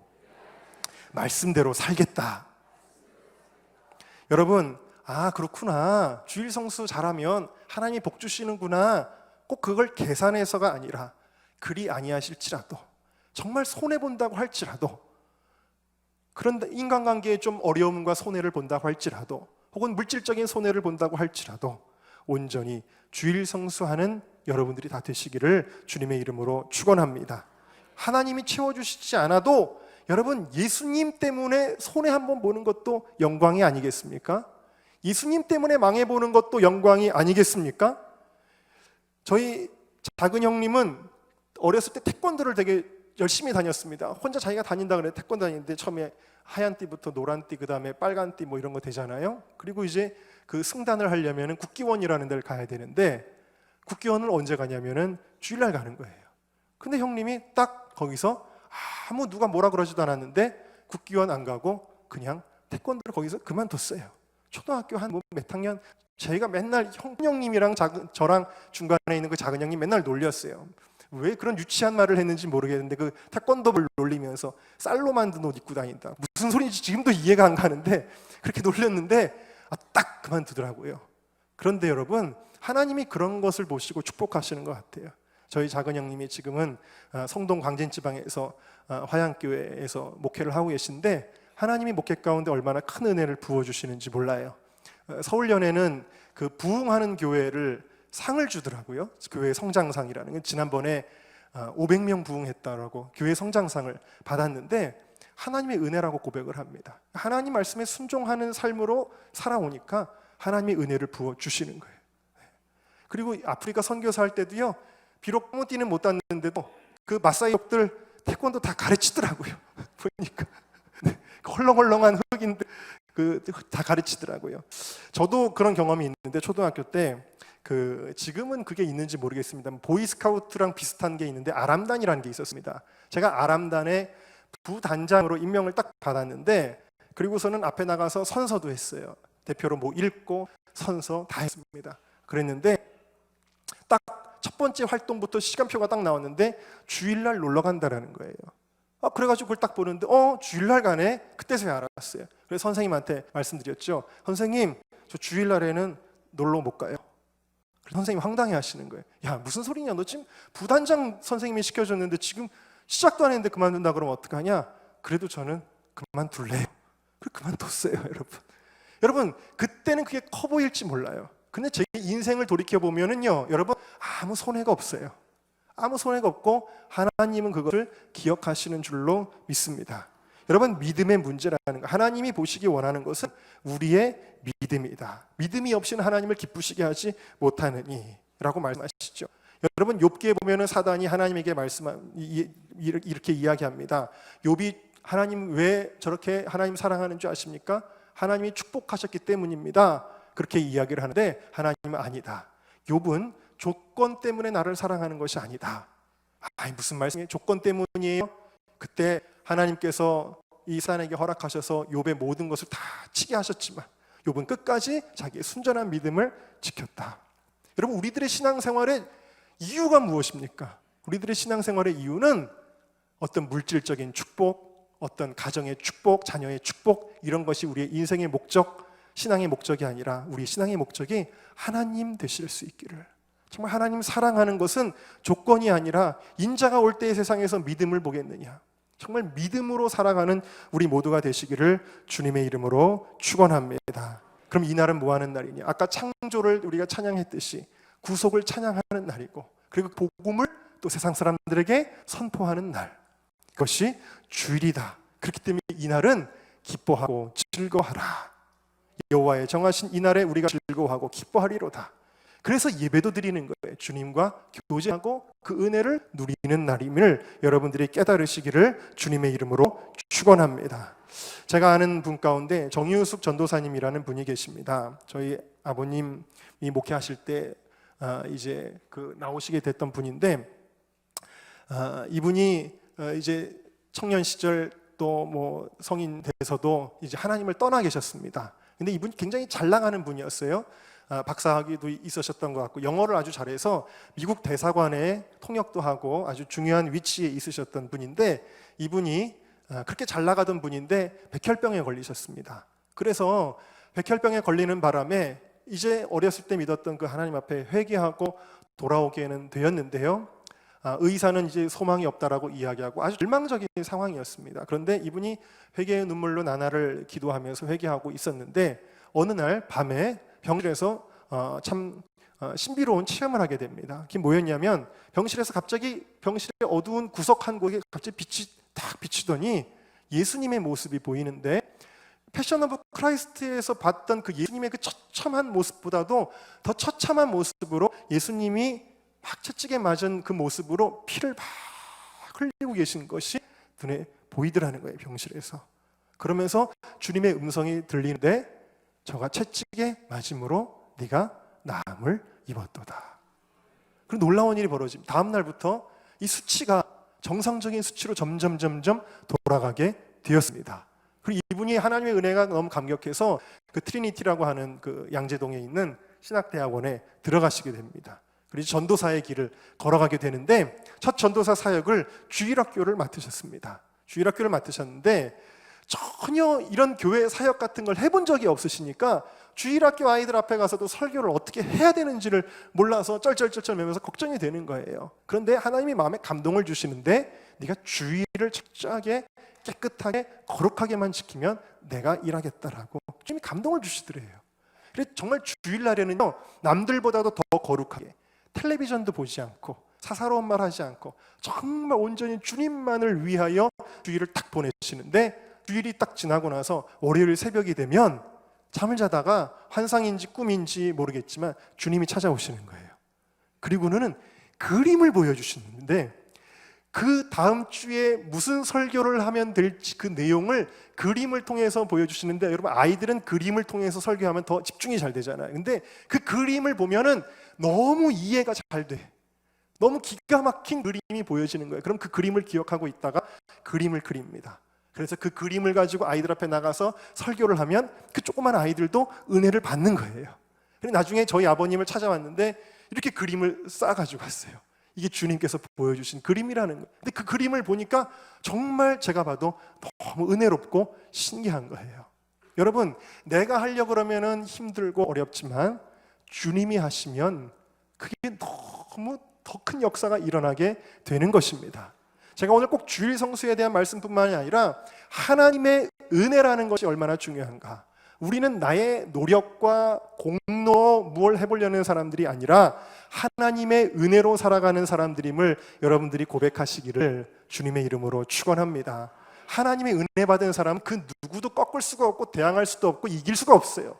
[SPEAKER 1] 말씀대로 살겠다. 여러분, 그렇구나, 주일 성수 잘하면 하나님이 복 주시는구나, 꼭 그걸 계산해서가 아니라 그리 아니하실지라도, 정말 손해본다고 할지라도, 그런 인간관계에 좀 어려움과 손해를 본다고 할지라도, 혹은 물질적인 손해를 본다고 할지라도 온전히 주일 성수하는 여러분들이 다 되시기를 주님의 이름으로 축원합니다. 하나님이 채워주시지 않아도 여러분, 예수님 때문에 손해 한번 보는 것도 영광이 아니겠습니까? 예수님 때문에 망해보는 것도 영광이 아니겠습니까? 저희 작은 형님은 어렸을 때 태권도를 되게 열심히 다녔습니다. 혼자 자기가 다닌다 그래 태권도 다니는데 처음에 하얀 띠부터 노란 띠, 그 다음에 빨간 띠 뭐 이런 거 되잖아요. 그리고 이제 그 승단을 하려면 국기원이라는 데를 가야 되는데, 국기원을 언제 가냐면은 주일날 가는 거예요. 근데 형님이 딱 거기서 누가 뭐라 그러지도 않았는데 국기원 안 가고 그냥 태권도를 거기서 그만뒀어요. 초등학교 한 몇 학년, 저희가 맨날 형님이랑 저랑 중간에 있는 그 작은 형님 맨날 놀렸어요. 왜 그런 유치한 말을 했는지 모르겠는데 그 태권도를 놀리면서 쌀로 만든 옷 입고 다닌다, 무슨 소리인지 지금도 이해가 안 가는데 그렇게 놀렸는데 딱 그만두더라고요. 그런데 여러분, 하나님이 그런 것을 보시고 축복하시는 것 같아요. 저희 작은 형님이 지금은 성동 광진지방에서 화양교회에서 목회를 하고 계신데, 하나님이 목회 가운데 얼마나 큰 은혜를 부어주시는지 몰라요. 서울연에는 그 부흥하는 교회를 상을 주더라고요. 교회 성장상이라는 게, 지난번에 500명 부흥했다라고 교회 성장상을 받았는데 하나님의 은혜라고 고백을 합니다. 하나님 말씀에 순종하는 삶으로 살아오니까 하나님의 은혜를 부어주시는 거예요. 그리고 아프리카 선교사 할 때도요, 비록 띠는 못 땄는데도 그 마사이족들 태권도 다 가르치더라고요. 보니까 헐렁헐렁한 흑인들 다 가르치더라고요. 저도 그런 경험이 있는데, 초등학교 때 지금은 그게 있는지 모르겠습니다. 보이스카우트랑 비슷한 게 있는데 아람단이라는 게 있었습니다. 제가 아람단의 부단장으로 임명을 딱 받았는데, 그리고서는 앞에 나가서 선서도 했어요. 대표로 뭐 읽고 선서 다 했습니다. 그랬는데 딱 첫 번째 활동부터 시간표가 딱 나왔는데 주일날 놀러 간다라는 거예요. 그래가지고 그걸 딱 보는데 주일날 가네? 그때서야 알았어요. 그래서 선생님한테 말씀드렸죠. 선생님, 저 주일날에는 놀러 못 가요. 그래서 선생님이 황당해 하시는 거예요. 야, 무슨 소리냐, 너 지금 부단장 선생님이 시켜줬는데 지금 시작도 안 했는데 그만둔다 그러면 어떡하냐? 그래도 저는 그만둘래요. 그만뒀어요. 여러분, 그때는 그게 커 보일지 몰라요. 근데 제 인생을 돌이켜보면은요, 여러분, 아무 손해가 없어요. 아무 손해가 없고 하나님은 그것을 기억하시는 줄로 믿습니다. 여러분, 믿음의 문제라는 거, 하나님이 보시기 원하는 것은 우리의 믿음이다. 믿음이 없이는 하나님을 기쁘시게 하지 못하느니 라고 말씀하시죠. 여러분, 욥기에 보면은 사단이 하나님에게 이렇게 이야기합니다. 욥이 하나님 왜 저렇게 하나님 사랑하는 줄 아십니까? 하나님이 축복하셨기 때문입니다. 그렇게 이야기를 하는데 하나님은 아니다. 욥은 조건 때문에 나를 사랑하는 것이 아니다. 무슨 말씀이에요? 조건 때문이에요? 그때 하나님께서 이 사람에게 허락하셔서 욥의 모든 것을 다 치게 하셨지만 욥은 끝까지 자기의 순전한 믿음을 지켰다. 여러분, 우리들의 신앙생활의 이유가 무엇입니까? 우리들의 신앙생활의 이유는 어떤 물질적인 축복, 어떤 가정의 축복, 자녀의 축복, 이런 것이 우리의 인생의 목적, 신앙의 목적이 아니라 우리 신앙의 목적이 하나님 되실 수 있기를. 정말 하나님 사랑하는 것은 조건이 아니라 인자가 올 때의 세상에서 믿음을 보겠느냐, 정말 믿음으로 살아가는 우리 모두가 되시기를 주님의 이름으로 축원합니다. 그럼 이날은 뭐 하는 날이냐? 아까 창조를 우리가 찬양했듯이 구속을 찬양하는 날이고, 그리고 복음을 또 세상 사람들에게 선포하는 날, 그것이 주일이다. 그렇기 때문에 이날은 기뻐하고 즐거워하라. 여호와의 정하신 이날에 우리가 즐거워하고 기뻐하리로다. 그래서 예배도 드리는 거예요. 주님과 교제하고 그 은혜를 누리는 날임을 여러분들이 깨달으시기를 주님의 이름으로 축원합니다. 제가 아는 분 가운데 정유숙 전도사님이라는 분이 계십니다. 저희 아버님이 목회하실 때 이제 그 나오시게 됐던 분인데, 이분이 이제 청년 시절 또 뭐 성인 돼서도 이제 하나님을 떠나 계셨습니다. 근데 이분이 굉장히 잘 나가는 분이었어요. 박사학위도 있으셨던 것 같고 영어를 아주 잘해서 미국 대사관에 통역도 하고 아주 중요한 위치에 있으셨던 분인데, 이분이 그렇게 잘 나가던 분인데 백혈병에 걸리셨습니다. 그래서 백혈병에 걸리는 바람에 이제 어렸을 때 믿었던 그 하나님 앞에 회개하고 돌아오게는 되었는데요, 의사는 이제 소망이 없다라고 이야기하고 아주 절망적인 상황이었습니다. 그런데 이분이 회개의 눈물로 나날을 기도하면서 회개하고 있었는데, 어느 날 밤에 병실에서 참 신비로운 체험을 하게 됩니다. 그게 뭐였냐면, 병실에서 갑자기 병실의 어두운 구석 한 곳에 갑자기 빛이 딱 비추더니 예수님의 모습이 보이는데, 패션 오브 크라이스트에서 봤던 그 예수님의 그 처참한 모습보다도 더 처참한 모습으로 예수님이 막 채찍에 맞은 그 모습으로 피를 막 흘리고 계신 것이 눈에 보이더라는 거예요, 병실에서. 그러면서 주님의 음성이 들리는데, 저가 채찍에 맞음으로 네가 나음을 입었도다. 그리고 놀라운 일이 벌어집니다. 다음 날부터 이 수치가 정상적인 수치로 점점 돌아가게 되었습니다. 그리고 이분이 하나님의 은혜가 너무 감격해서 그 트리니티라고 하는 그 양재동에 있는 신학대학원에 들어가시게 됩니다. 그래서 전도사의 길을 걸어가게 되는데, 첫 전도사 사역을 주일학교를 맡으셨습니다. 주일학교를 맡으셨는데 전혀 이런 교회 사역 같은 걸 해본 적이 없으시니까 주일학교 아이들 앞에 가서도 설교를 어떻게 해야 되는지를 몰라서 쩔쩔쩔쩔 매면서 걱정이 되는 거예요. 그런데 하나님이 마음에 감동을 주시는데, 네가 주일을 철저하게 깨끗하게 거룩하게만 지키면 내가 일하겠다라고 주님이 감동을 주시더래요. 그래서 정말 주일날에는요, 남들보다도 더 거룩하게 텔레비전도 보지 않고 사사로운 말 하지 않고 정말 온전히 주님만을 위하여 주일을 딱 보내시는데, 주일이 딱 지나고 나서 월요일 새벽이 되면 잠을 자다가 환상인지 꿈인지 모르겠지만 주님이 찾아오시는 거예요. 그리고는 그림을 보여주시는데, 그 다음 주에 무슨 설교를 하면 될지 그 내용을 그림을 통해서 보여주시는데, 여러분 아이들은 그림을 통해서 설교하면 더 집중이 잘 되잖아요. 근데 그 그림을 보면은 너무 이해가 잘 돼. 너무 기가 막힌 그림이 보여지는 거예요. 그럼 그 그림을 기억하고 있다가 그림을 그립니다. 그래서 그 그림을 가지고 아이들 앞에 나가서 설교를 하면 그 조그만 아이들도 은혜를 받는 거예요. 그리고 나중에 저희 아버님을 찾아왔는데 이렇게 그림을 쌓아가지고 갔어요. 이게 주님께서 보여주신 그림이라는 거예요. 근데 그 그림을 보니까 정말 제가 봐도 너무 은혜롭고 신기한 거예요. 여러분, 내가 하려고 그러면은 힘들고 어렵지만 주님이 하시면 그게 너무 더 큰 역사가 일어나게 되는 것입니다. 제가 오늘 꼭 주일 성수에 대한 말씀뿐만이 아니라 하나님의 은혜라는 것이 얼마나 중요한가. 우리는 나의 노력과 공로 뭘 해보려는 사람들이 아니라 하나님의 은혜로 살아가는 사람들임을 여러분들이 고백하시기를 주님의 이름으로 축원합니다. 하나님의 은혜 받은 사람은 그 누구도 꺾을 수가 없고 대항할 수도 없고 이길 수가 없어요.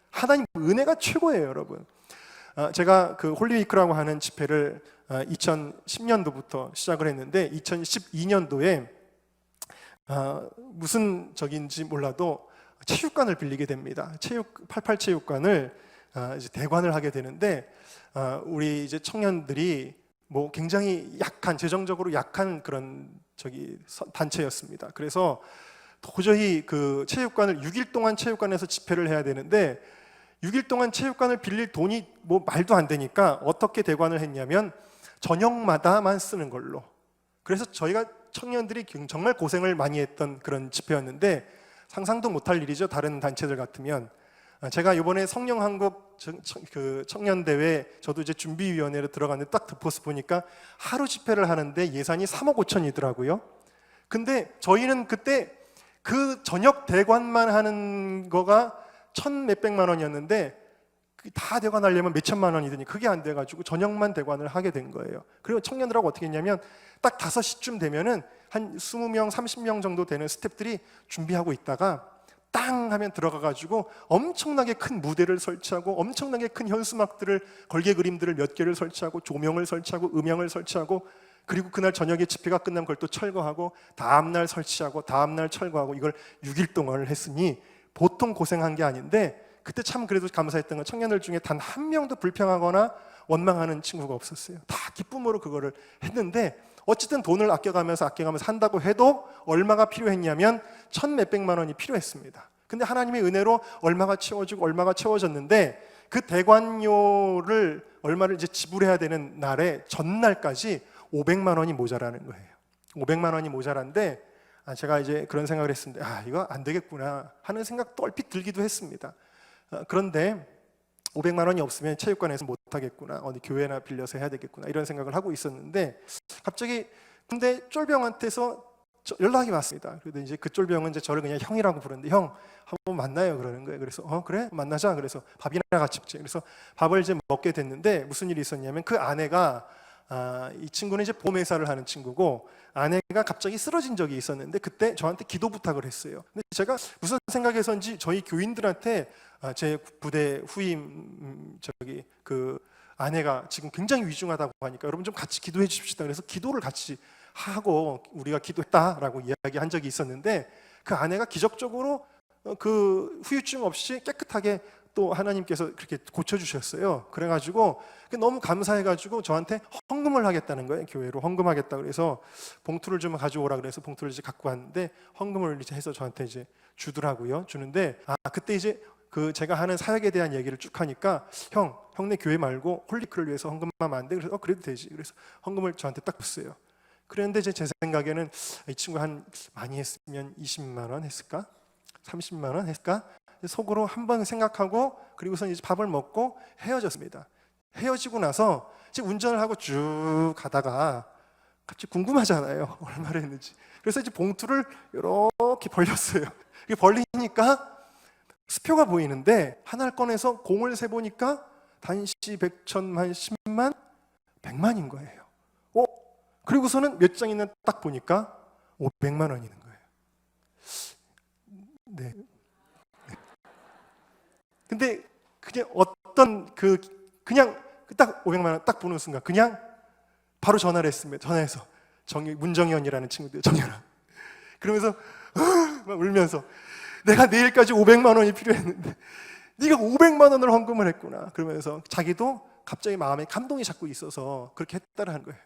[SPEAKER 1] 하나님 은혜가 최고예요, 여러분. 제가 그 홀리위크라고 하는 집회를 2010년도부터 시작을 했는데 2012년도에 무슨 적인지 몰라도 체육관을 빌리게 됩니다. 88체육관을 이제 대관을 하게 되는데, 우리 이제 청년들이 뭐 굉장히 약한, 재정적으로 약한 그런 단체였습니다. 그래서 도저히 그 체육관을 6일 동안 체육관에서 집회를 해야 되는데 6일 동안 체육관을 빌릴 돈이 뭐 말도 안 되니까 어떻게 대관을 했냐면 저녁마다만 쓰는 걸로. 그래서 저희가 청년들이 정말 고생을 많이 했던 그런 집회였는데, 상상도 못할 일이죠. 다른 단체들 같으면. 제가 이번에 성령한국 그 청년대회, 저도 이제 준비위원회로 들어갔는데 딱 득포스 보니까 하루 집회를 하는데 예산이 3억 5천이더라고요. 근데 저희는 그때 그 저녁 대관만 하는 거가 1,000 몇백만 원이었는데 다 대관하려면 몇 천만 원이 드니 그게 안 돼가지고 저녁만 대관을 하게 된 거예요. 그리고 청년들하고 어떻게 했냐면 딱 5시쯤 되면은 한 20명, 30명 정도 되는 스태프들이 준비하고 있다가 땅 하면 들어가가지고 엄청나게 큰 무대를 설치하고 엄청나게 큰 현수막들을, 걸개 그림들을 몇 개를 설치하고 조명을 설치하고 음향을 설치하고, 그리고 그날 저녁에 집회가 끝나면 그걸 또 철거하고 다음날 설치하고 다음날 철거하고, 이걸 6일 동안을 했으니 보통 고생한 게 아닌데, 그때 참 그래도 감사했던 건 청년들 중에 단 한 명도 불평하거나 원망하는 친구가 없었어요. 다 기쁨으로 그거를 했는데 어쨌든 돈을 아껴가면서 한다고 해도 얼마가 필요했냐면 1,000 몇백만 원이 필요했습니다. 근데 하나님의 은혜로 얼마가 채워졌는데 그 대관료를 얼마를 이제 지불해야 되는 날에 전날까지 500만 원이 모자라는 거예요. 500만 원이 모자란데 제가 이제 그런 생각을 했습니다. 이거 안 되겠구나 하는 생각도 얼핏 들기도 했습니다. 그런데 500만 원이 없으면 체육관에서 못 하겠구나, 어디 교회나 빌려서 해야 되겠구나 이런 생각을 하고 있었는데 갑자기 근데 쫄병한테서 연락이 왔습니다. 그래서 이제 그 쫄병은 이제 저를 그냥 형이라고 부르는데 형 한번 만나요 그러는 거예요. 그래서 그래 만나자. 그래서 밥이나 같이 먹자. 그래서 밥을 이제 먹게 됐는데 무슨 일이 있었냐면 그 아내가 이 친구는 이제 보험회사를 하는 친구고 아내가 갑자기 쓰러진 적이 있었는데 그때 저한테 기도 부탁을 했어요. 근데 제가 무슨 생각에서인지 저희 교인들한테 제 부대 후임 그 아내가 지금 굉장히 위중하다고 하니까 여러분 좀 같이 기도해 주십시다. 그래서 기도를 같이 하고 우리가 기도했다라고 이야기한 적이 있었는데 그 아내가 기적적으로 그 후유증 없이 깨끗하게 또 하나님께서 그렇게 고쳐주셨어요. 그래가지고 너무 감사해가지고 저한테 헌금을 하겠다는 거예요. 교회로 헌금하겠다 그래서 봉투를 좀 가져오라 그래서 봉투를 이제 갖고 왔는데 헌금을 이제 해서 저한테 이제 주더라고요. 주는데 그때 이제 그 제가 하는 사역에 대한 얘기를 쭉 하니까 형네 교회 말고 홀리크를 위해서 헌금하면 안 돼? 그래서 그래도 되지. 그래서 헌금을 저한테 딱 줬어요. 그런데 이제 제 생각에는 이 친구 한 많이 했으면 20만 원 했을까? 30만 원 했을까? 속으로 한번 생각하고 그리고서 이제 밥을 먹고 헤어졌습니다. 헤어지고 나서 이제 운전을 하고 쭉 가다가 갑자기 궁금하잖아요. 얼마를 했는지. 그래서 이제 봉투를 이렇게 벌렸어요. 이게 벌리니까 수표가 보이는데 하나를 꺼내서 공을 세보니까 단시 100, 1000만, 10만, 100만인 거예요. 그리고서는 몇 장 있는 딱 보니까 500만 원이 있는 거예요. 네. 근데 그냥 어떤 그냥 딱 500만 원 딱 보는 순간 그냥 바로 전화를 했습니다. 전화해서 문정현이라는 친구들 정현아. 그러면서 막 울면서 내가 내일까지 500만 원이 필요했는데 네가 500만 원을 헌금을 했구나. 그러면서 자기도 갑자기 마음에 감동이 자꾸 있어서 그렇게 했다는 거예요.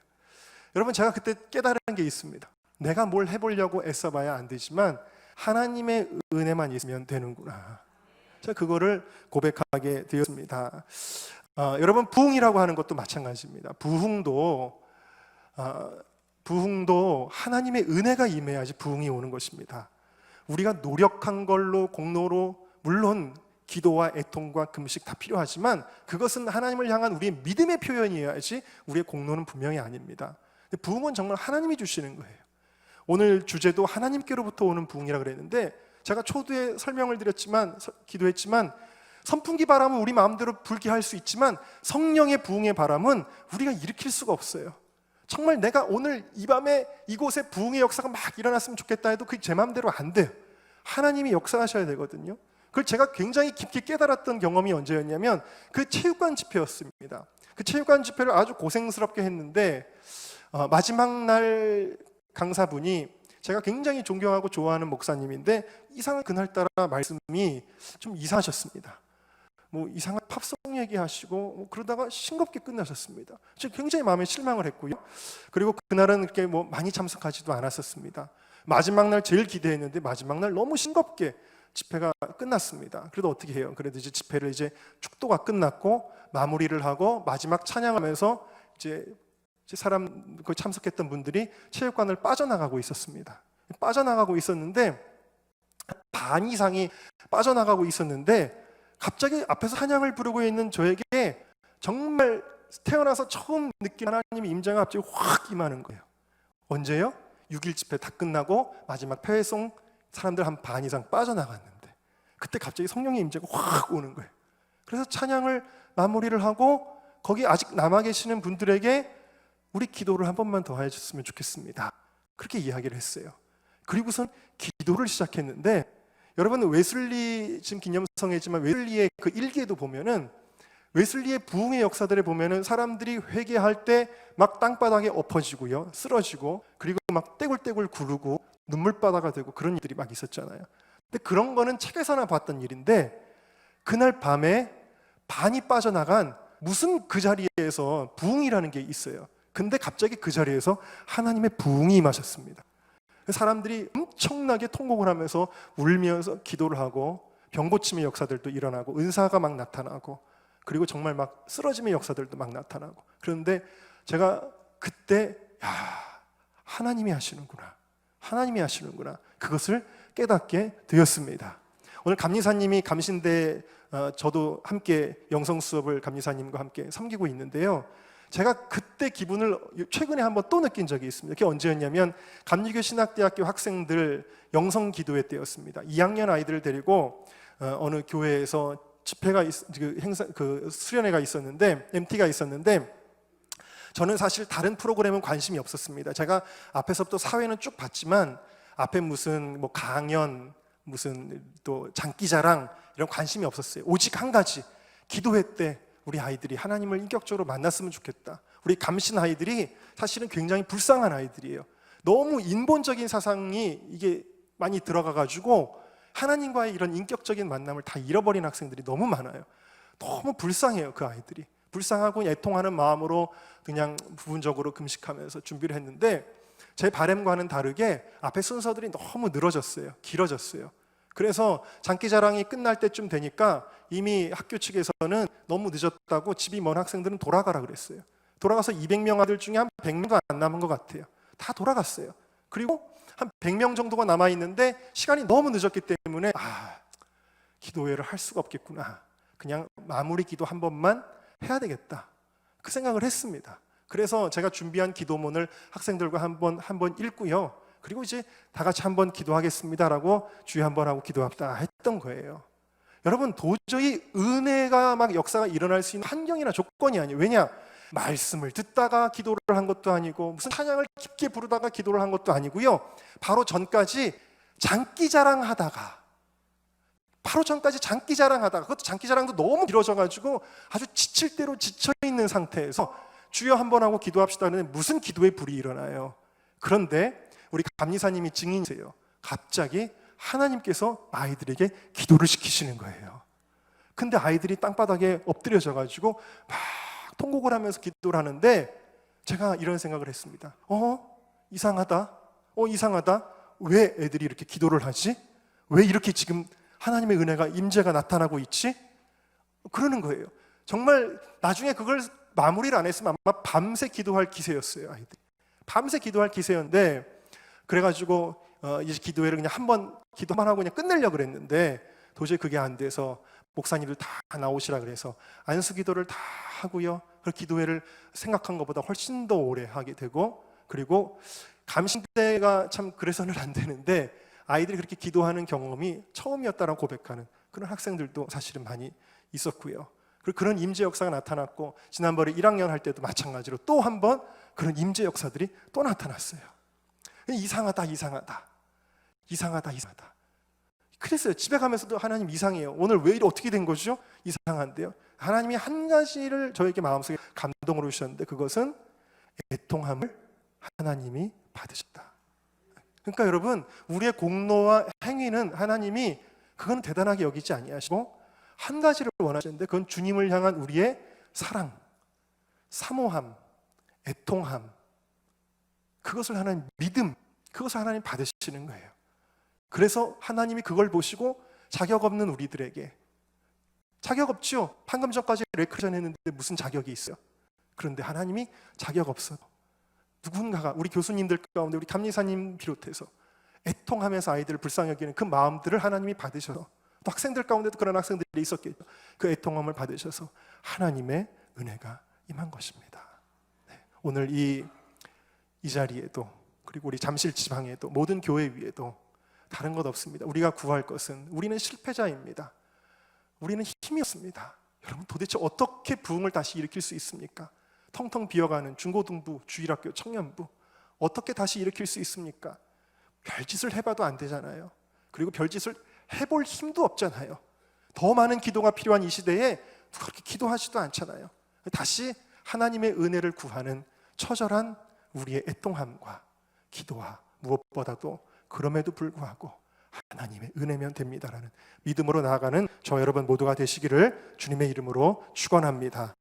[SPEAKER 1] 여러분 제가 그때 깨달은 게 있습니다. 내가 뭘 해보려고 애써봐야 안 되지만 하나님의 은혜만 있으면 되는구나. 제가 그거를 고백하게 되었습니다. 여러분 부흥이라고 하는 것도 마찬가지입니다. 부흥도 하나님의 은혜가 임해야지 부흥이 오는 것입니다. 우리가 노력한 걸로 공로로 물론 기도와 애통과 금식 다 필요하지만 그것은 하나님을 향한 우리의 믿음의 표현이어야지 우리의 공로는 분명히 아닙니다. 부흥은 정말 하나님이 주시는 거예요. 오늘 주제도 하나님께로부터 오는 부흥이라고 그랬는데 제가 초두에 설명을 드렸지만 기도했지만 선풍기 바람은 우리 마음대로 불게 할 수 있지만 성령의 부흥의 바람은 우리가 일으킬 수가 없어요. 정말 내가 오늘 이 밤에 이곳에 부흥의 역사가 막 일어났으면 좋겠다 해도 그게 제 마음대로 안 돼요. 하나님이 역사하셔야 되거든요. 그걸 제가 굉장히 깊게 깨달았던 경험이 언제였냐면 그 체육관 집회였습니다. 그 체육관 집회를 아주 고생스럽게 했는데 마지막 날 강사분이 제가 굉장히 존경하고 좋아하는 목사님인데 이상한 그날따라 말씀이 좀 이상하셨습니다. 이상한 팝송 얘기하시고 그러다가 싱겁게 끝나셨습니다. 제가 굉장히 마음에 실망을 했고요. 그리고 그날은 그렇게 많이 참석하지도 않았었습니다. 마지막 날 제일 기대했는데 마지막 날 너무 싱겁게 집회가 끝났습니다. 그래도 어떻게 해요? 그래도 이제 집회를 이제 축도가 끝났고 마무리를 하고 마지막 찬양하면서 이제 사람 거기 참석했던 분들이 체육관을 빠져나가고 있었습니다. 빠져나가고 있었는데 반 이상이 빠져나가고 있었는데 갑자기 앞에서 찬양을 부르고 있는 저에게 정말 태어나서 처음 느낀 하나님의 임재가 갑자기 확 임하는 거예요. 언제요? 6일 집회 다 끝나고 마지막 폐회송 사람들 한 반 이상 빠져나갔는데 그때 갑자기 성령의 임재가 확 오는 거예요. 그래서 찬양을 마무리를 하고 거기 아직 남아 계시는 분들에게 우리 기도를 한 번만 더 해줬으면 좋겠습니다. 그렇게 이야기를 했어요. 그리고선 기도를 시작했는데 여러분 웨슬리 지금 기념성이지만 웨슬리의 그 일기에도 보면은 웨슬리의 부흥의 역사들에 보면은 사람들이 회개할 때 막 땅바닥에 엎어지고요, 쓰러지고 그리고 막 떼굴떼굴 구르고 눈물바다가 되고 그런 일들이 막 있었잖아요. 근데 그런 거는 책에서나 봤던 일인데 그날 밤에 반이 빠져나간 무슨 그 자리에서 부흥이라는 게 있어요. 근데 갑자기 그 자리에서 하나님의 부흥이 임하셨습니다. 사람들이 엄청나게 통곡을 하면서 울면서 기도를 하고 병 고침의 역사들도 일어나고 은사가 막 나타나고 그리고 정말 막 쓰러짐의 역사들도 막 나타나고 그런데 제가 그때 하나님이 하시는구나. 하나님이 하시는구나. 그것을 깨닫게 되었습니다. 오늘 감리사님이 감신대 저도 함께 영성 수업을 감리사님과 함께 섬기고 있는데요. 제가 그때 기분을 최근에 한번 또 느낀 적이 있습니다. 그게 언제였냐면 감리교 신학대학교 학생들 영성 기도회 때였습니다. 2학년 아이들을 데리고 어느 교회에서 집회가 수련회가 있었는데 MT가 있었는데 저는 사실 다른 프로그램은 관심이 없었습니다. 제가 앞에서부터 사회는 쭉 봤지만 앞에 무슨 뭐 강연 무슨 또 장기자랑 이런 관심이 없었어요. 오직 한 가지 기도회 때 우리 아이들이 하나님을 인격적으로 만났으면 좋겠다. 우리 감신 아이들이 사실은 굉장히 불쌍한 아이들이에요. 너무 인본적인 사상이 이게 많이 들어가가지고 하나님과의 이런 인격적인 만남을 다 잃어버린 학생들이 너무 많아요. 너무 불쌍해요, 그 아이들이. 불쌍하고 애통하는 마음으로 그냥 부분적으로 금식하면서 준비를 했는데 제 바람과는 다르게 앞에 순서들이 너무 늘어졌어요. 길어졌어요. 그래서 장기자랑이 끝날 때쯤 되니까 이미 학교 측에서는 너무 늦었다고 집이 먼 학생들은 돌아가라 그랬어요. 돌아가서 200명 아들 중에 한 100명도 안 남은 것 같아요. 다 돌아갔어요. 그리고 한 100명 정도가 남아있는데 시간이 너무 늦었기 때문에 기도회를 할 수가 없겠구나. 그냥 마무리 기도 한 번만 해야 되겠다. 그 생각을 했습니다. 그래서 제가 준비한 기도문을 학생들과 한번 읽고요. 그리고 이제 다 같이 한번 기도하겠습니다라고 주여 한번 하고 기도합시다 했던 거예요. 여러분 도저히 은혜가 막 역사가 일어날 수 있는 환경이나 조건이 아니에요. 왜냐? 말씀을 듣다가 기도를 한 것도 아니고 무슨 찬양을 깊게 부르다가 기도를 한 것도 아니고요. 바로 전까지 장기자랑하다가 그것도 장기자랑도 너무 길어져가지고 아주 지칠 대로 지쳐있는 상태에서 주여 한번 하고 기도합시다 하는데 무슨 기도의 불이 일어나요. 그런데 우리 감리사님이 증인이세요. 갑자기 하나님께서 아이들에게 기도를 시키시는 거예요. 근데 아이들이 땅바닥에 엎드려져가지고 막 통곡을 하면서 기도를 하는데 제가 이런 생각을 했습니다. 이상하다. 왜 애들이 이렇게 기도를 하지? 왜 이렇게 지금 하나님의 은혜가 임재가 나타나고 있지? 그러는 거예요. 정말 나중에 그걸 마무리를 안 했으면 아마 밤새 기도할 기세였어요. 아이들이 밤새 기도할 기세였는데 그래가지고 이제 기도회를 그냥 한번 기도만 하고 그냥 끝내려고 그랬는데 도저히 그게 안 돼서 목사님들 다 나오시라 그래서 안수기도를 다 하고요. 그 기도회를 생각한 것보다 훨씬 더 오래 하게 되고 그리고 감신대가 참 그래서는 안 되는데 아이들이 그렇게 기도하는 경험이 처음이었다라고 고백하는 그런 학생들도 사실은 많이 있었고요. 그리고 그런 임재 역사가 나타났고 지난번에 1학년 할 때도 마찬가지로 또 한 번 그런 임재 역사들이 또 나타났어요. 이상하다. 그랬어요. 집에 가면서도 하나님 이상해요. 오늘 왜 이래 어떻게 된 거죠? 이상한데요. 하나님이 한 가지를 저에게 마음속에 감동으로 주셨는데 그것은 애통함을 하나님이 받으셨다. 그러니까 여러분 우리의 공로와 행위는 하나님이 그건 대단하게 여기지 아니하시고 한 가지를 원하시는데 그건 주님을 향한 우리의 사랑, 사모함, 애통함 그것을 하나님 믿음 그것을 하나님 받으시는 거예요. 그래서 하나님이 그걸 보시고 자격 없는 우리들에게 자격 없죠. 방금 전까지 레크전 했는데 무슨 자격이 있어요? 그런데 하나님이 자격 없어요. 누군가가 우리 교수님들 가운데 우리 감리사님 비롯해서 애통하면서 아이들을 불쌍히 여기는 그 마음들을 하나님이 받으셔서 또 학생들 가운데도 그런 학생들이 있었겠죠. 그 애통함을 받으셔서 하나님의 은혜가 임한 것입니다. 네. 오늘 이 자리에도 그리고 우리 잠실 지방에도 모든 교회 위에도 다른 것 없습니다. 우리가 구할 것은 우리는 실패자입니다. 우리는 힘이 없습니다. 여러분 도대체 어떻게 부흥을 다시 일으킬 수 있습니까? 텅텅 비어가는 중고등부, 주일학교, 청년부 어떻게 다시 일으킬 수 있습니까? 별짓을 해봐도 안 되잖아요. 그리고 별짓을 해볼 힘도 없잖아요. 더 많은 기도가 필요한 이 시대에 누가 그렇게 기도하지도 않잖아요. 다시 하나님의 은혜를 구하는 처절한 우리의 애통함과 기도와 무엇보다도 그럼에도 불구하고 하나님의 은혜면 됩니다라는 믿음으로 나아가는 저 여러분 모두가 되시기를 주님의 이름으로 축원합니다.